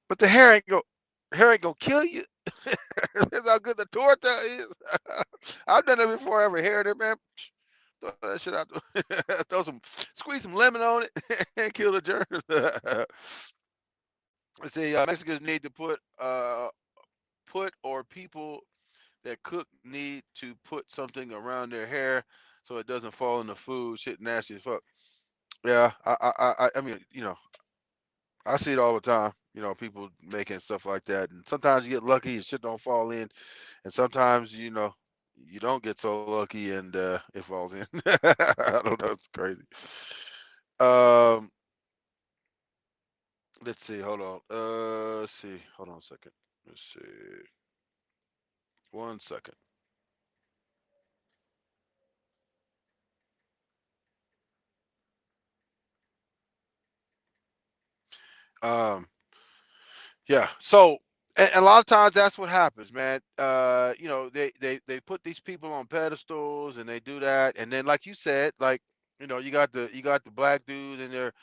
But the hair ain't gonna kill you. That's how good the torta is. I've done it before. I have a hair there, man. Throw that shit out. Squeeze some lemon on it, and kill the germs. Let's see. Mexicans need to put or people that cook need to put something around their hair so it doesn't fall in the food. Shit, nasty as fuck. Yeah, I mean, I see it all the time. People making stuff like that, and sometimes you get lucky and shit don't fall in, and sometimes you don't get so lucky and it falls in. I don't know. It's crazy. Um, let's see. Hold on. Let's see. Hold on a second. Let's see. 1 second. Um, yeah. So, and a lot of times that's what happens, man. They put these people on pedestals and they do that, and then like you said, like you got the black dudes and they're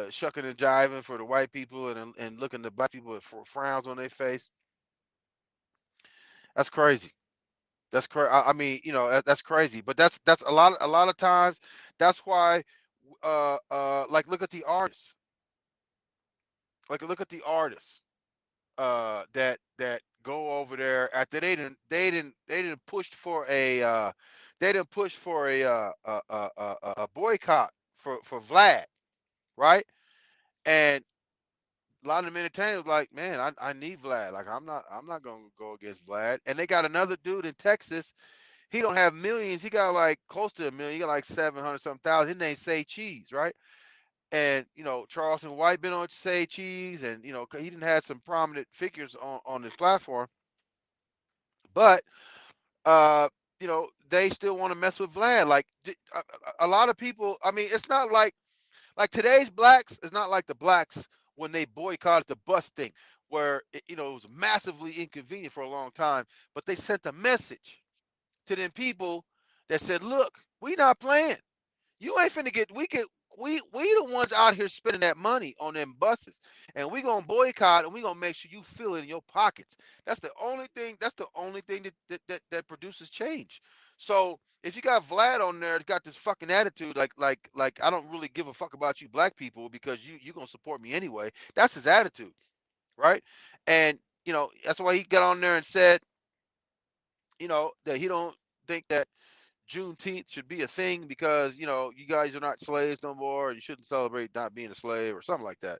shucking and jiving for the white people and looking the black people with frowns on their face. That's crazy. That's crazy. I mean, that's crazy. But that's a lot of times. That's why, like look at the artists. Like look at the artists. That go over there after they didn't push for a boycott for Vlad, right? And a lot of them entertainers like, man, I need Vlad. Like I'm not gonna go against Vlad. And they got another dude in Texas. He don't have millions. He got like close to a million. He got like 700 something thousand. His name Say Cheese, right? And Charleston White been on Say Cheese, and he didn't have some prominent figures on his platform, but uh, they still want to mess with Vlad. Like a lot of people. I mean, it's not like Like today's blacks is not like the blacks when they boycotted the bus thing, where it was massively inconvenient for a long time, but they sent a message to them people that said, "Look, we not playing. You ain't finna get. We the ones out here spending that money on them buses, and we gonna boycott, and we gonna make sure you feel it in your pockets. That's the only thing. That's the only thing that produces change. So if you got Vlad on there, that's got this fucking attitude, like I don't really give a fuck about you black people because you gonna support me anyway. That's his attitude, right? And that's why he got on there and said, that he don't think that Juneteenth should be a thing because you guys are not slaves no more. You shouldn't celebrate not being a slave or something like that.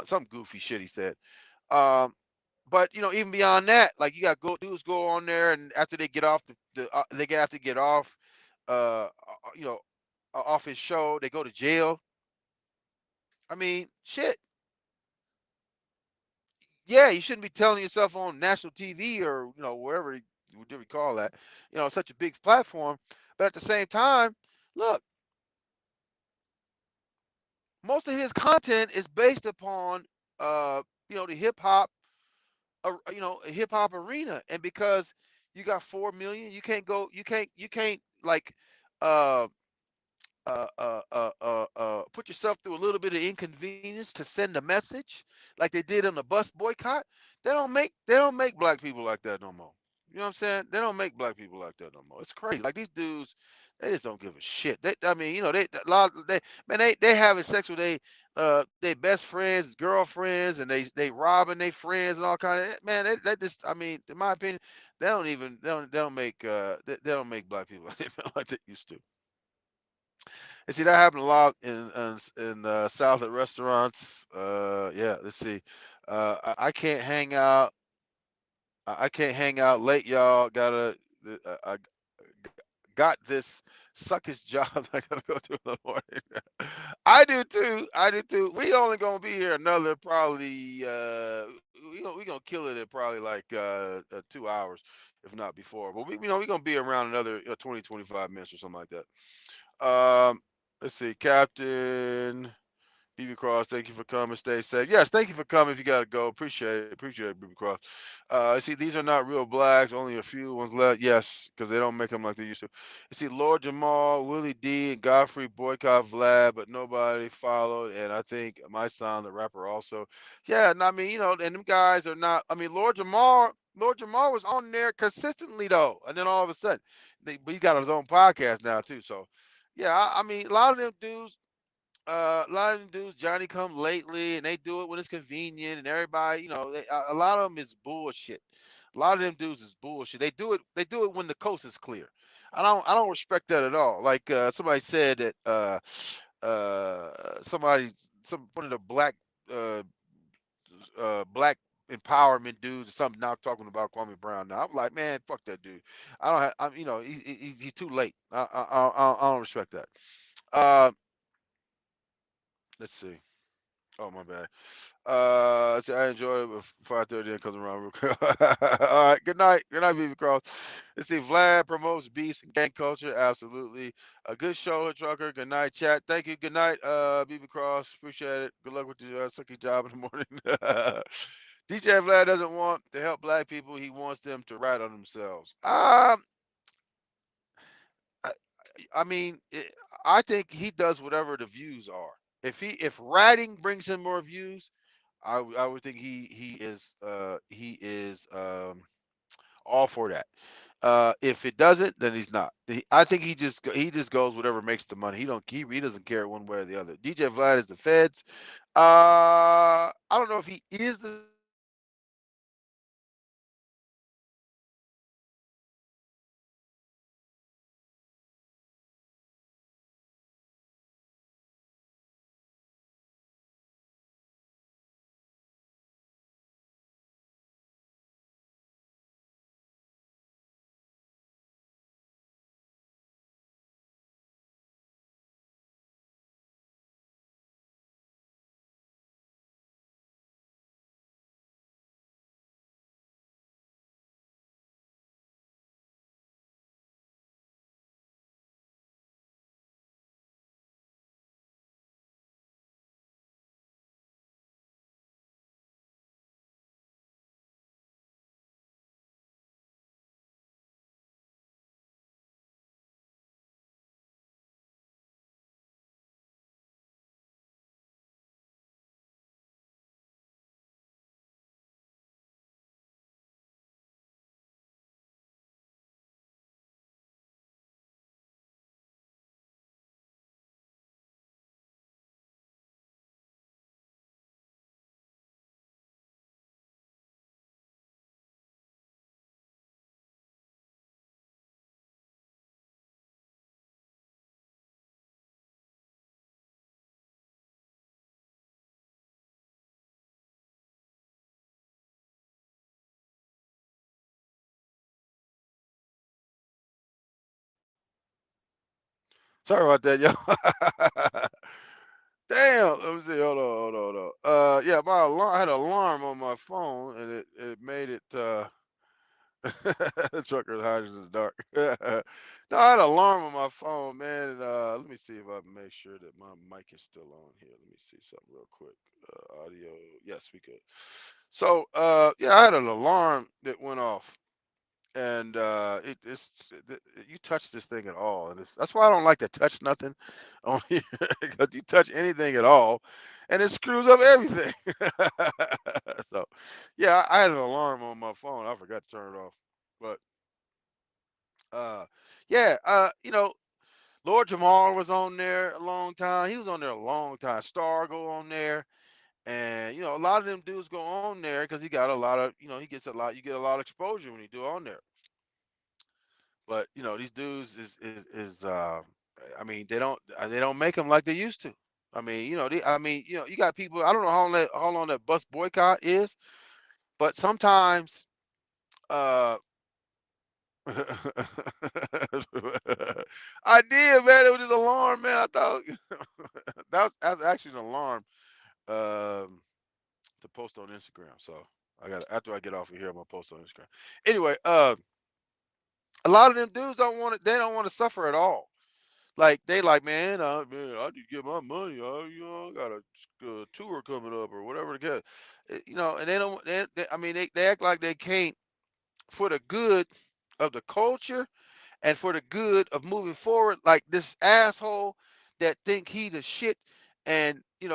Some goofy shit he said. Um, but even beyond that, like you got dudes go on there and after they get off they have to get off, you know, off his show. They go to jail. I mean, shit. Yeah, you shouldn't be telling yourself on national TV or wherever we call that. Such a big platform. But at the same time, look, most of his content is based upon the hip hop arena, and because you got 4 million, you can't like uh put yourself through a little bit of inconvenience to send a message like they did on the bus boycott. They don't make black people like that no more. You know what I'm saying? They don't make black people like that no more. It's crazy. Like these dudes, they just don't give a shit. I mean, they a lot. They having sex with they best friends, girlfriends, and they robbing their friends and all kind of man. They just, I mean, in my opinion, they don't make black people like they used to. And see that happen a lot in South at restaurants. Yeah, let's see. I can't hang out. I can't hang out late, y'all. I got this suckish job I gotta go to in the morning. I do too. I do too. We only gonna be here another probably. We gonna kill it at probably like 2 hours, if not before. But we gonna be around another 20 25 minutes or something like that. Let's see, Captain. BB Cross, thank you for coming. Stay safe. Yes, thank you for coming. If you gotta go, appreciate it, BB Cross. See, these are not real blacks. Only a few ones left. Yes, because they don't make them like they used to. You see, Lord Jamal, Willie D, and Godfrey boycott Vlad, but nobody followed. And I think my son, the rapper, also. Yeah, and I mean, and them guys are not. I mean, Lord Jamal was on there consistently though, and then all of a sudden, but he got his own podcast now too. So, yeah, I mean, a lot of them dudes Johnny come lately, and they do it when it's convenient, and everybody, a lot of them is bullshit. A lot of them dudes is bullshit. They do it. They do it when the coast is clear. I don't respect that at all. Like somebody said that one of the uh, black empowerment dudes or something now talking about Kwame Brown. Now I'm like, man, fuck that dude. I don't have. He's too late. I don't respect that. Uh, let's see. Oh my bad. So I enjoyed it with 5:30 and comes around real quick. All right, good night. Good night, BB Cross. Let's see. Vlad promotes beefs and gang culture. Absolutely. A good show, Hood Trucker. Good night, chat. Thank you. Good night, BB Cross. Appreciate it. Good luck with your sucky job in the morning. DJ Vlad doesn't want to help black people. He wants them to write on themselves. I, I mean, I think he does whatever the views are. If writing brings him more views, I would think he is all for that. If it doesn't, then he's not. I think he just goes whatever makes the money. He doesn't care one way or the other. DJ Vlad is the feds. I don't know if he is the feds, but I think he is the feds. Sorry about that, yo. Damn. Let me see. Hold on. Hold on. Hold on. Yeah, my alarm. I had an alarm on my phone, and it made it. The trucker's hiding in the dark. No, I had an alarm on my phone, man. And, let me see if I can make sure that my mic is still on here. Let me see something real quick. Audio. Yes, we could. So, yeah, I had an alarm that went off, and you touch this thing at all, and that's why I don't like to touch nothing on here because you touch anything at all, and it screws up everything. So, yeah, I had an alarm on my phone. I forgot to turn it off, but uh, yeah, Lord Jamar was on there a long time. He was on there a long time. Star go on there. And a lot of them dudes go on there because he got a lot of, he gets a lot. You get a lot of exposure when you do on there. But these dudes is they don't make them like they used to. I mean, you got people. I don't know how long that bus boycott is, but sometimes uh I did, man. It was just alarm, man. I thought that was actually an alarm to post on Instagram. So I got after I get off of here, I'm gonna post on Instagram. Anyway, a lot of them dudes don't want it. They don't want to suffer at all. Like they like, man, I need to get my money. I got a tour coming up or whatever to get. And they don't. I mean, they act like they can't for the good of the culture and for the good of moving forward. Like this asshole that think he the shit, and he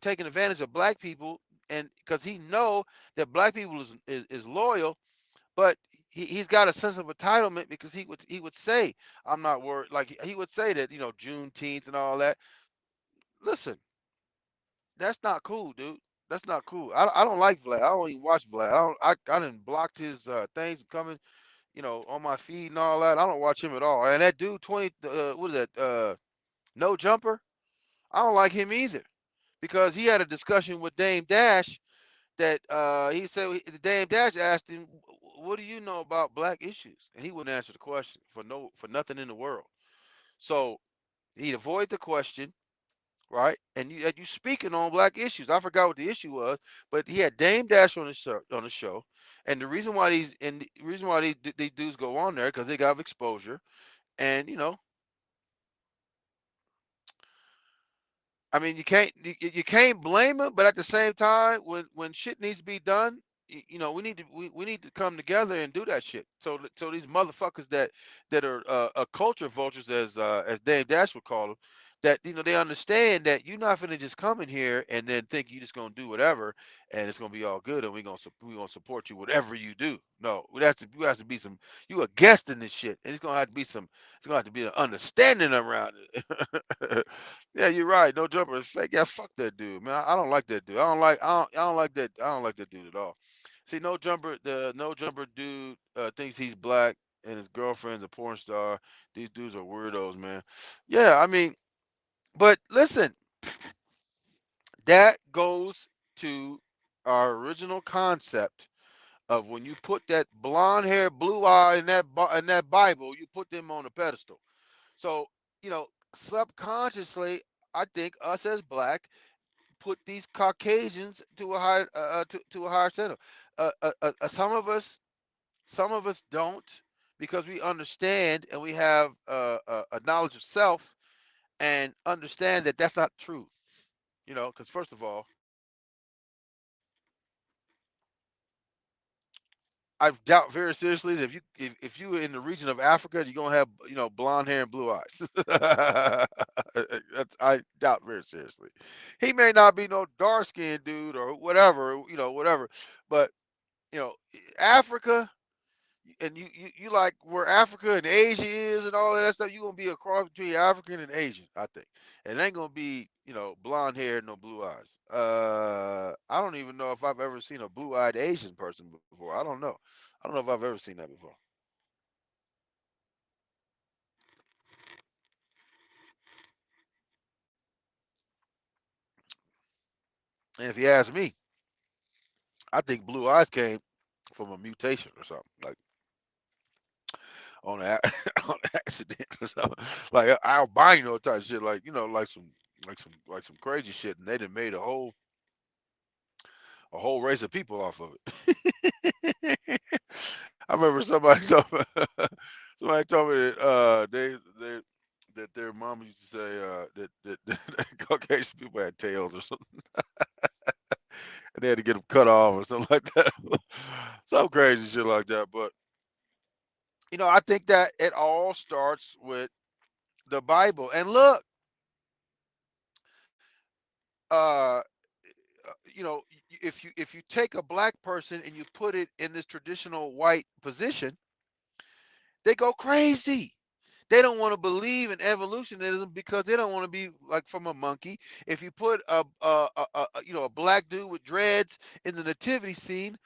taking advantage of black people, and because he know that black people is loyal, but he's got a sense of entitlement because he would say, I'm not worried. Like he would say that, Juneteenth and all that. Listen, that's not cool, dude. That's not cool. I don't like Vlad. I don't even watch Vlad. I didn't blocked his things from coming, on my feed and all that. I don't watch him at all. And that dude 20 what is that? No Jumper? I don't like him either. Because he had a discussion with Dame Dash that he said Dame Dash asked him, "What do you know about black issues?" And he wouldn't answer the question for nothing in the world. So he'd avoid the question, right? And you speaking on black issues. I forgot what the issue was, but he had Dame Dash on the show, and the reason why these dudes go on there because they got exposure, and I mean, you can't blame them, but at the same time, when shit needs to be done, we need to come together and do that shit. So these motherfuckers that are culture vultures, as Dave Dash would call them, that they understand that you're not gonna just come in here and then think you're just gonna do whatever and it's gonna be all good and we gonna support you whatever you do. No, it has to be some. You a guest in this shit, and it's gonna have to be some. It's gonna have to be an understanding around it. Yeah, you're right. No Jumper is fake. Yeah, fuck that dude, man. I don't like that dude. I don't like that. I don't like that dude at all. See, the No Jumper dude thinks he's black and his girlfriend's a porn star. These dudes are weirdos, man. Yeah, I mean, but listen, that goes to our original concept of when you put that blonde hair, blue eye in that Bible, you put them on a pedestal. So, subconsciously, I think us as black put these Caucasians to a higher standard. Some of us don't because we understand and we have a knowledge of self and understand that that's not true. Because first of all, I doubt very seriously that if you were in the region of Africa, you're gonna have blonde hair and blue eyes. I doubt very seriously. He may not be no dark skinned dude or whatever, but Africa and you like where Africa and Asia is and all of that stuff. You're gonna be a cross between African and Asian, I think, and it ain't gonna be blonde hair, no blue eyes. I don't even know if I've ever seen a blue eyed Asian person before. I don't know. I don't know if I've ever seen that before. And if you ask me, I think blue eyes came from a mutation or something like on a, on accident or something. like albino type shit, like like some crazy shit, and they done made a whole race of people off of it. I remember somebody told me that they that their mom used to say that Caucasian people had tails or something, and they had to get them cut off or something like that. Some crazy shit like that. But I think that it all starts with the Bible. And look, uh, if you take a black person and you put it in this traditional white position, they go crazy. They don't want to believe in evolutionism because they don't want to be like from a monkey. If you put a black dude with dreads in the nativity scene,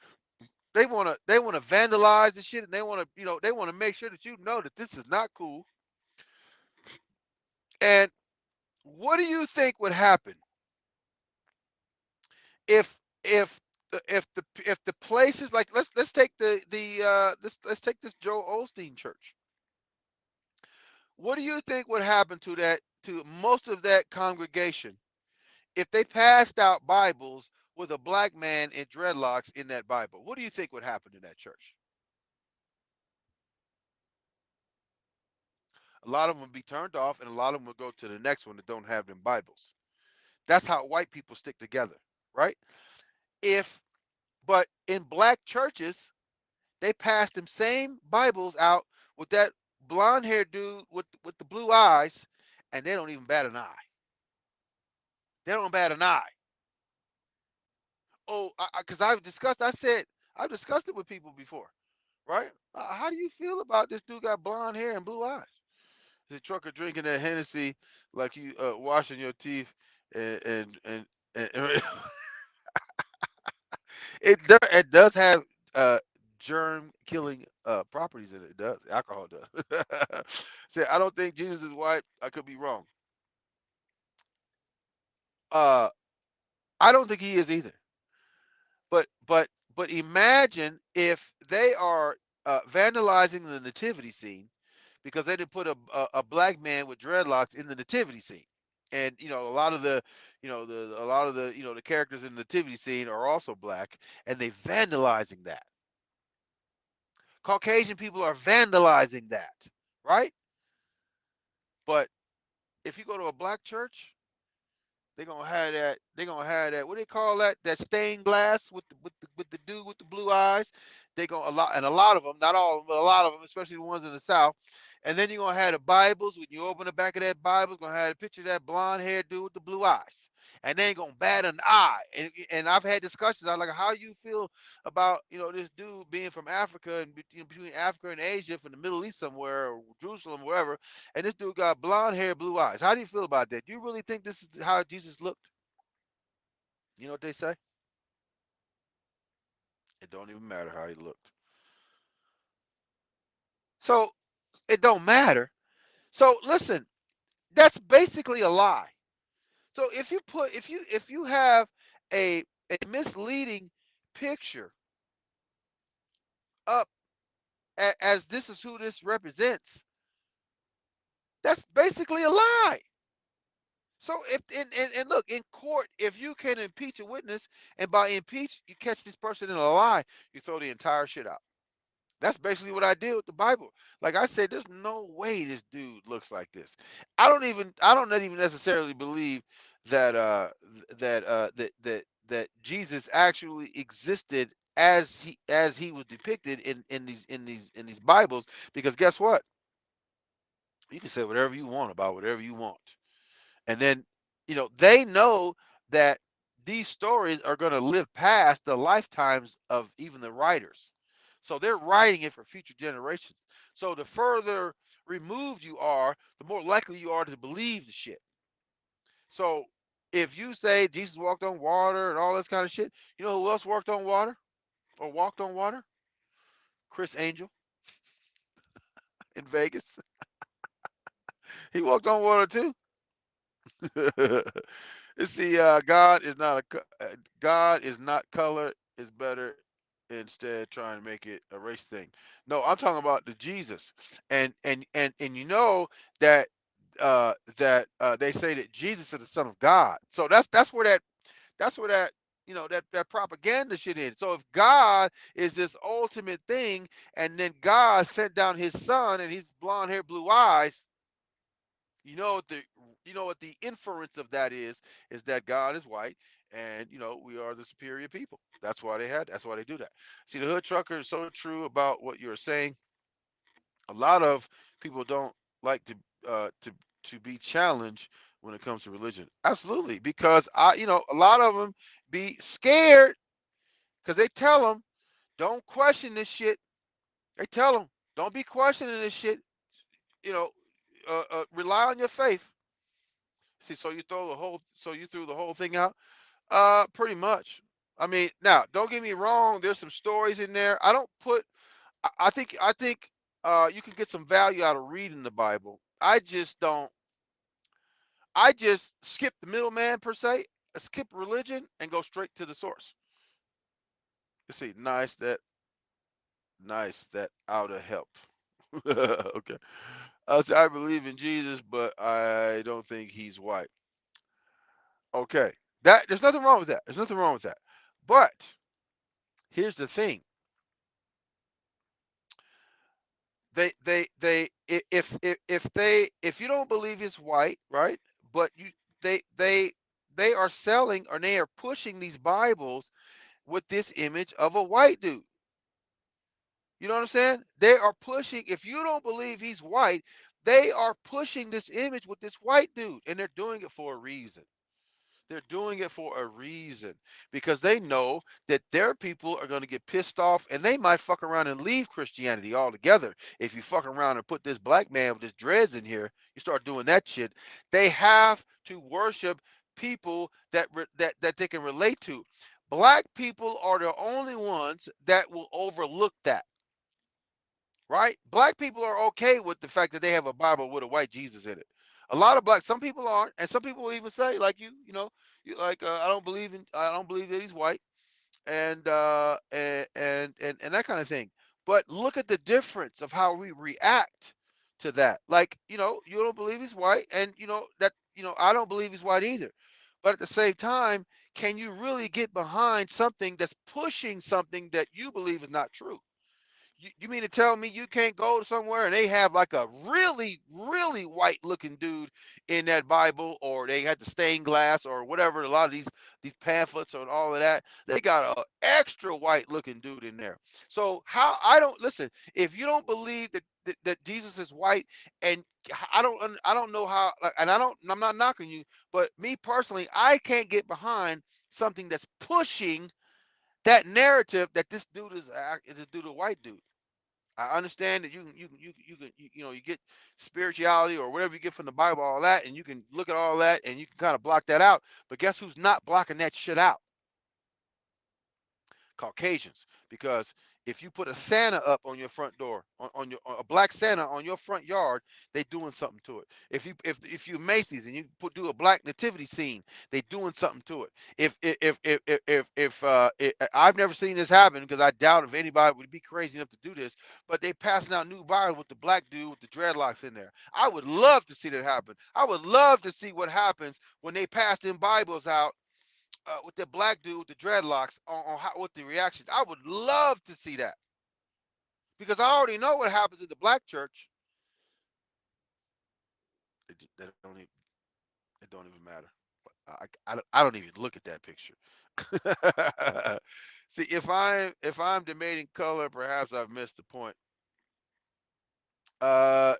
they want to vandalize the shit, and they want to make sure that you know that this is not cool. And what do you think would happen if if if the places, like, let's take let's take this Joel Osteen church. What do you think would happen to most of that congregation if they passed out Bibles with a black man in dreadlocks in that Bible? What do you think would happen to that church? A lot of them would be turned off, and a lot of them would go to the next one that don't have them Bibles. That's how white people stick together, right? If But in black churches, they pass them same Bibles out with that blonde haired dude with the blue eyes, and they don't even bat an eye. They don't bat an eye. Oh, because I've discussed it with people before, right? How do you feel about this dude got blonde hair and blue eyes? The trucker drinking that Hennessy like you washing your teeth, and and it does have uh, germ killing properties in it. It does. Alcohol does. Say, I don't think Jesus is white. I could be wrong. Uh, I don't think he is either. But imagine if they are vandalizing the nativity scene because they didn't put a black man with dreadlocks in the nativity scene. And a lot of the characters in the nativity scene are also black, and they vandalizing that. Caucasian people are vandalizing that, right? But if you go to a black church, they're gonna have that. They're gonna have that. What do they call that? That stained glass with the dude with the blue eyes. They go a lot of them, not all of them, but a lot of them, especially the ones in the South. And then you're gonna have the Bibles. When you open the back of that Bible, it's gonna have a picture of that blonde haired dude with the blue eyes. And they ain't gonna bat an eye. And I've had discussions. I'm like, how you feel about this dude being from Africa, and between Africa and Asia, from the Middle East somewhere, or Jerusalem, wherever, and this dude got blonde hair, blue eyes. How do you feel about that? Do you really think this is how Jesus looked? You know what they say? It don't even matter how he looked. So it don't matter. So listen, that's basically a lie. So if you have a misleading picture up as this is who this represents, that's basically a lie. So if and look, in court, if you can impeach a witness, and by impeach you catch this person in a lie, you throw the entire shit out. That's basically what I did with the Bible. Like I said, there's no way this dude looks like this. I don't even necessarily believe that that Jesus actually existed as he was depicted in these Bibles, because guess what? You can say whatever you want about whatever you want. And then, they know that these stories are going to live past the lifetimes of even the writers. So they're writing it for future generations. So the further removed you are, the more likely you are to believe the shit. So if you say Jesus walked on water and all this kind of shit, you know who else worked on water or walked on water? Chris Angel in Vegas. He walked on water too. See, God is not color. Is better, instead trying to make it a race thing. No, I'm talking about the Jesus, and you know that they say that Jesus is the Son of God. So that's where that that propaganda shit is. So if God is this ultimate thing, and then God sent down His Son, and He's blonde hair, blue eyes, you know what the inference of that is that God is white, and we are the superior people. That's why they do that. See, the hood trucker is so true about what you're saying. A lot of people don't like to be challenged when it comes to religion. Absolutely, because a lot of them be scared because they tell them don't question this shit. They tell them don't be questioning this shit. You know, rely on your faith. See, so you threw the whole thing out. Pretty much. I mean, now don't get me wrong. There's some stories in there. I don't put. I think you can get some value out of reading the Bible. I just don't. I just skip the middleman per se, skip religion, and go straight to the source. Let's see, nice that oughta help. Okay. I believe in Jesus, but I don't think he's white. Okay. There's nothing wrong with that. There's nothing wrong with that. But here's the thing. If you don't believe he's white, right? But they are selling, or they are pushing these Bibles with this image of a white dude. You know what I'm saying? They are pushing, if you don't believe he's white, they are pushing this image with this white dude, and they're doing it for a reason. They're doing it for a reason because they know that their people are going to get pissed off, and they might fuck around and leave Christianity altogether. If you fuck around and put this black man with his dreads in here, you start doing that shit. They have to worship people that they can relate to. Black people are the only ones that will overlook that. Right? Black people are okay with the fact that they have a Bible with a white Jesus in it. A lot of some people aren't, and some people will even say, like you like, I don't believe that he's white, and that kind of thing. But look at the difference of how we react to that. Like, you don't believe he's white, and I don't believe he's white either. But at the same time, can you really get behind something that's pushing something that you believe is not true? You mean to tell me you can't go somewhere and they have like a really, really white looking dude in that Bible, or they had the stained glass or whatever? A lot of these pamphlets and all of that, they got a extra white looking dude in there. So how I don't listen. If you don't believe that Jesus is white, and I don't know how, and I'm not knocking you, but me personally, I can't get behind something that's pushing that narrative that this dude a white dude. I understand that you get spirituality or whatever you get from the Bible, all that, and you can look at all that and you can kind of block that out. But guess who's not blocking that shit out? Caucasians. Because if you put a Santa up on your front door, a black Santa on your front yard, they doing something to it. If you Macy's and you do a black nativity scene, they doing something to it. I've never seen this happen, because I doubt if anybody would be crazy enough to do this, but they passing out new Bibles with the black dude with the dreadlocks in there. I would love to see that happen. I would love to see what happens when they pass them Bibles out, with the black dude with the dreadlocks, on how, what the reactions. I would love to see that, because I already know what happens in the black church. That it don't even matter. I don't even look at that picture. See, if I'm debating color, perhaps I've missed the point. Uh,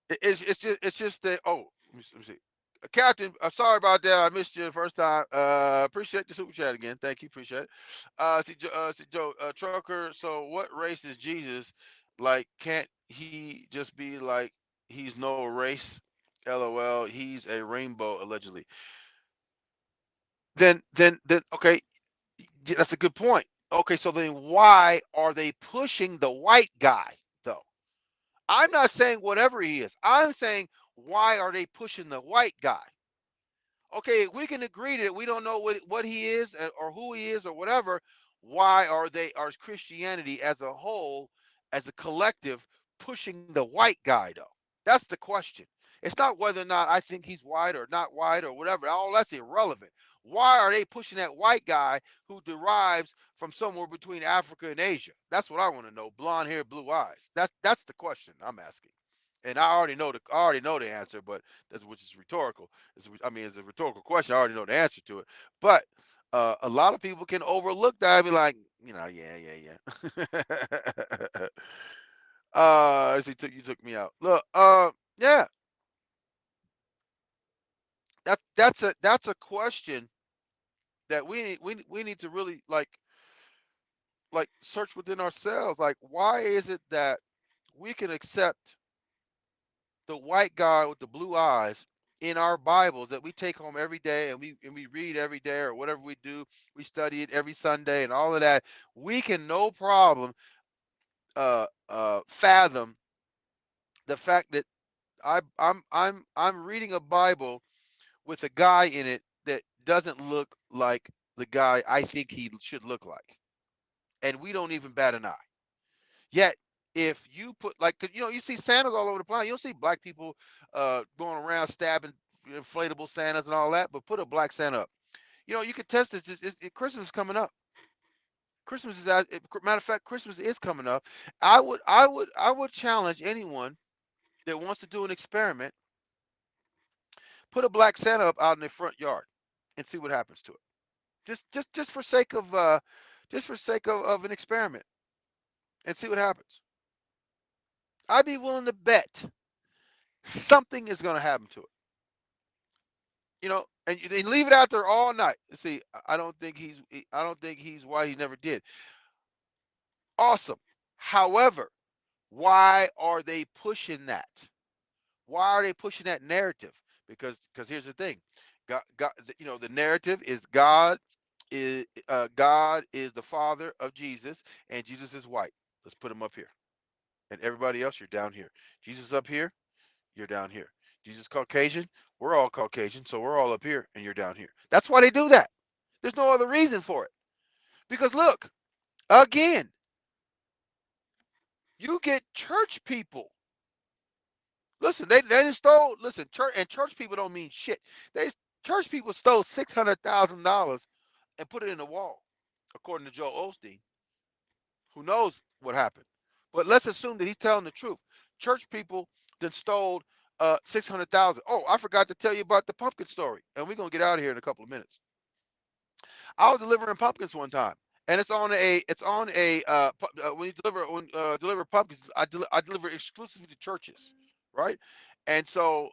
it's just that. Oh, let me see. Captain, sorry about that. I missed you the first time. Appreciate the super chat again. Thank you. Appreciate it. See Joe, Trucker. So, what race is Jesus? Like, can't he just be like he's no race? LOL. He's a rainbow allegedly. Then okay, that's a good point. Okay, so then why are they pushing the white guy though? I'm not saying whatever he is. I'm saying, why are they pushing the white guy? Okay, we can agree that we don't know what he is, or who he is or whatever. Why are Christianity as a whole, as a collective, pushing the white guy though? That's the question. It's not whether or not I think he's white or not white or whatever. All that's irrelevant. Why are they pushing that white guy who derives from somewhere between Africa and Asia? That's what I want to know. Blonde hair, blue eyes. That's the question I'm asking. And I already know the answer, but that's which is rhetorical. It's a rhetorical question. I already know the answer to it. But a lot of people can overlook that and be like, yeah. You took me out. Look, yeah, that's a question that we need to really like search within ourselves. Like, why is it that we can accept the white guy with the blue eyes in our Bibles that we take home every day and we read every day or whatever we do, we study it every Sunday and all of that. We can no problem fathom the fact that I'm reading a Bible with a guy in it that doesn't look like the guy I think he should look like, and we don't even bat an eye. Yet, if you put like, 'cause, you see Santas all over the planet. You'll see black people going around stabbing inflatable Santas and all that, but put a black Santa up. You can test this. Christmas is coming up. Christmas is matter of fact, Christmas is coming up. I would challenge anyone that wants to do an experiment. Put a black Santa up out in the front yard and see what happens to it. Just for sake of of an experiment and see what happens. I'd be willing to bet something is going to happen to it. And they leave it out there all night. See, I don't think he's white. He never did. Awesome. However, why are they pushing that? Why are they pushing that narrative? Because here's the thing. God, the narrative is God is the father of Jesus, and Jesus is white. Let's put him up here, and everybody else, you're down here. Jesus up here, you're down here. Jesus Caucasian, we're all Caucasian, so we're all up here, and you're down here. That's why they do that. There's no other reason for it. Because look, again, you get church people. Listen, they stole. Listen, church people don't mean shit. They Church people stole $600,000 and put it in the wall, according to Joel Osteen. Who knows what happened? But let's assume that he's telling the truth. Church people then stole 600,000. Oh, I forgot to tell you about the pumpkin story, and we're gonna get out of here in a couple of minutes. I was delivering pumpkins one time, and when you deliver pumpkins, I deliver exclusively to churches, right? And so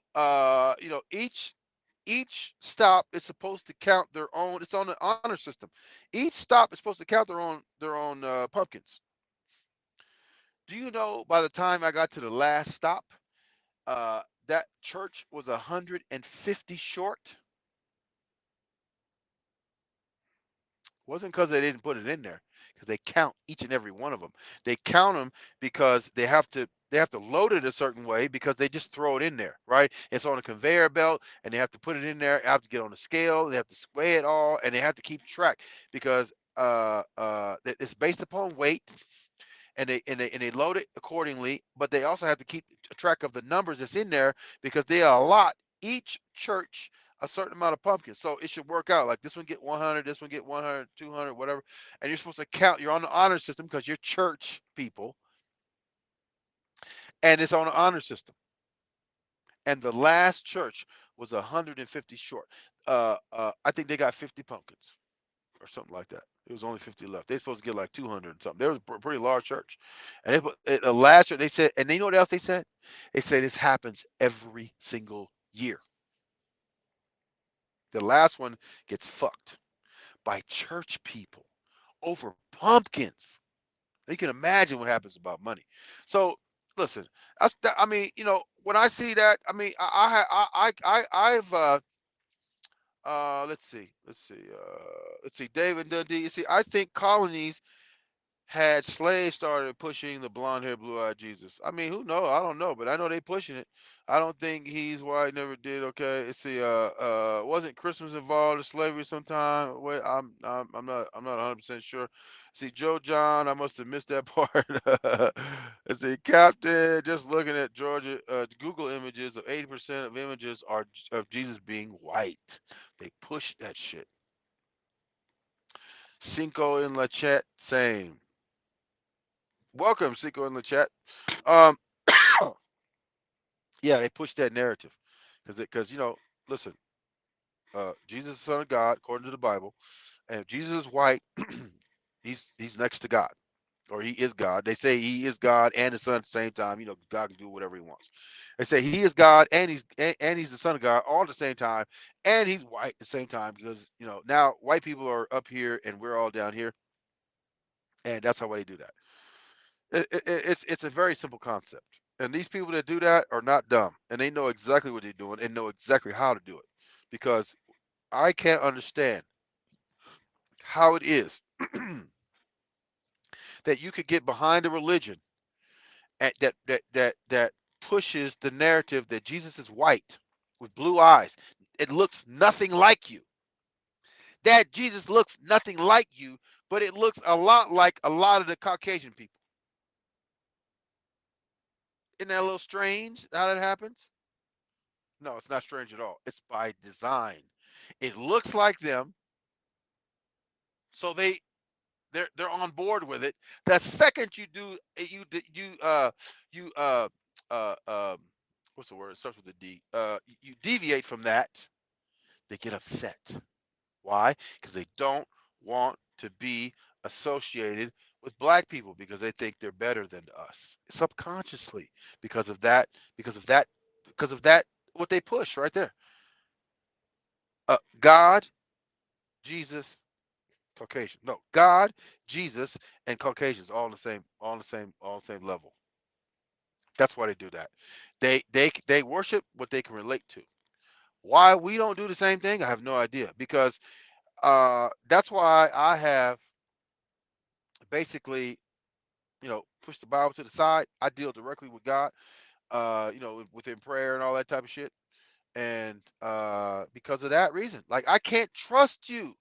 each stop is supposed to count their own. It's on the honor system. Each stop is supposed to count their own pumpkins. Do you know by the time I got to the last stop, that church was 150 short? Wasn't because they didn't put it in there, because they count each and every one of them. They count them because they have to load it a certain way because they just throw it in there, right? It's on a conveyor belt, and they have to put it in there. They have to get on the scale. They have to weigh it all, and they have to keep track because it's based upon weight, and they load it accordingly. But they also have to keep track of the numbers that's in there because they allot each church a certain amount of pumpkins. So it should work out. Like this one get 100, this one get 100, 200, whatever. And you're supposed to count. You're on the honor system because you're church people, and it's on the honor system. And the last church was 150 short. I think they got 50 pumpkins or something like that. It was only 50 left. They're supposed to get like 200 and something. There was a pretty large church. And the last church, they said, and you know what else they said? They say this happens every single year. The last one gets fucked by church people over pumpkins. You can imagine what happens about money. So listen, when I see that, I've let's see, David Dundee. You see, I think colonies had slaves started pushing the blonde hair, blue eyed Jesus. I mean, who knows? I don't know, but I know they pushing it. I don't think he's white. Never did. Okay, let's see. Wasn't Christmas involved in slavery sometime? Wait, I'm not 100% sure. See, Joe John, I must have missed that part. Let's see, Captain. Just looking at Georgia Google images of 80% of images are of Jesus being white. They push that shit. Cinco in la chat, same. Welcome, Cinco in the chat. Um, yeah, they push that narrative because listen, Jesus is the Son of God according to the Bible, and if Jesus is white, he's next to God, or he is God. They say he is God and the Son at the same time. God can do whatever he wants. They say he is God and he's the Son of God all at the same time, and he's white at the same time because now white people are up here and we're all down here, and that's how they do that. It's a very simple concept, and these people that do that are not dumb, and they know exactly what they're doing and know exactly how to do it. Because I can't understand how it is that you could get behind a religion that pushes the narrative that Jesus is white with blue eyes. It looks nothing like you. That Jesus looks nothing like you, but it looks a lot like a lot of the Caucasian people. Isn't that a little strange how that happens? No, it's not strange at all. It's by design. It looks like them, so they're on board with it. The second you do you uh um what's the word? It starts with a D. You deviate from that, they get upset. Why? Because they don't want to be associated with black people because they think they're better than us subconsciously because of that because of that because of that what they push right there. God, Jesus, Caucasian. No, God, Jesus, and Caucasians all the same, all the same level. That's why they do that. They worship what they can relate to. Why we don't do the same thing, I have no idea. Because that's why I have basically, pushed the Bible to the side. I deal directly with God, within prayer and all that type of shit. And because of that reason, like I can't trust you.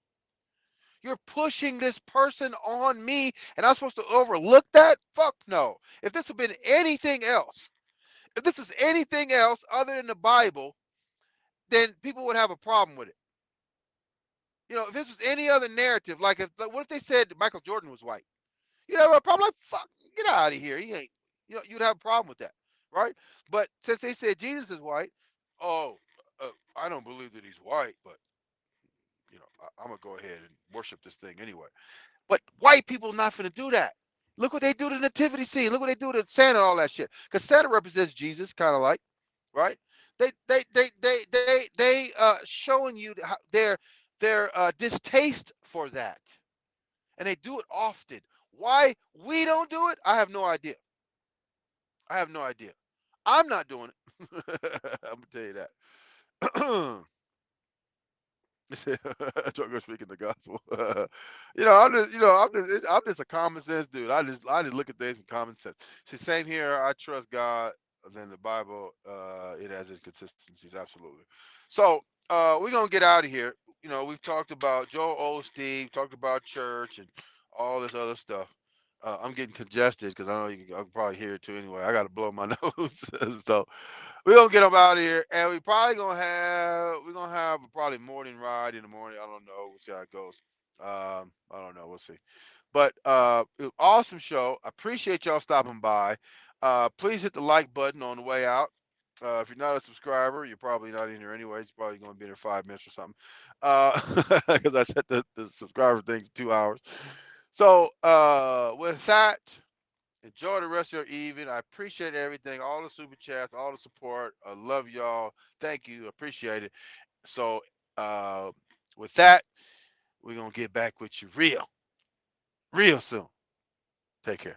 You're pushing this person on me, and I'm supposed to overlook that? Fuck no. If this had been anything else, if this was anything else other than the Bible, then people would have a problem with it. If this was any other narrative, like what if they said Michael Jordan was white? You'd have a problem. Like, fuck, get out of here. He ain't. You'd have a problem with that, right? But since they said Jesus is white, oh, I don't believe that he's white, but I'm gonna go ahead and worship this thing anyway. But white people not finna do that. Look what they do to the nativity scene. Look what they do to Santa and all that shit. Because Santa represents Jesus, kind of like, right? They showing you their distaste for that, and they do it often. Why we don't do it, I have no idea. I have no idea. I'm not doing it. I'm gonna tell you that. Trucker speaking the gospel. I'm just a common sense dude. I just look at things with common sense. See, same here. I trust God than the Bible. It has inconsistencies, absolutely. So we're gonna get out of here. We've talked about Joel Osteen, talked about church and all this other stuff. I'm getting congested because I know I can probably hear it too anyway. I got to blow my nose. So we're gonna get them out of here, and we're gonna have a probably morning ride in the morning. I don't know. We'll see how it goes. I don't know. We'll see. But awesome show. I appreciate y'all stopping by. Please hit the like button on the way out. If you're not a subscriber, you're probably not in here anyways. You're probably going to be in here 5 minutes or something. Because I set the subscriber thing to 2 hours. So with that, enjoy the rest of your evening. I appreciate everything, all the super chats, all the support. I love y'all. Thank you. Appreciate it. So uh, with that, we're gonna get back with you real soon. Take care.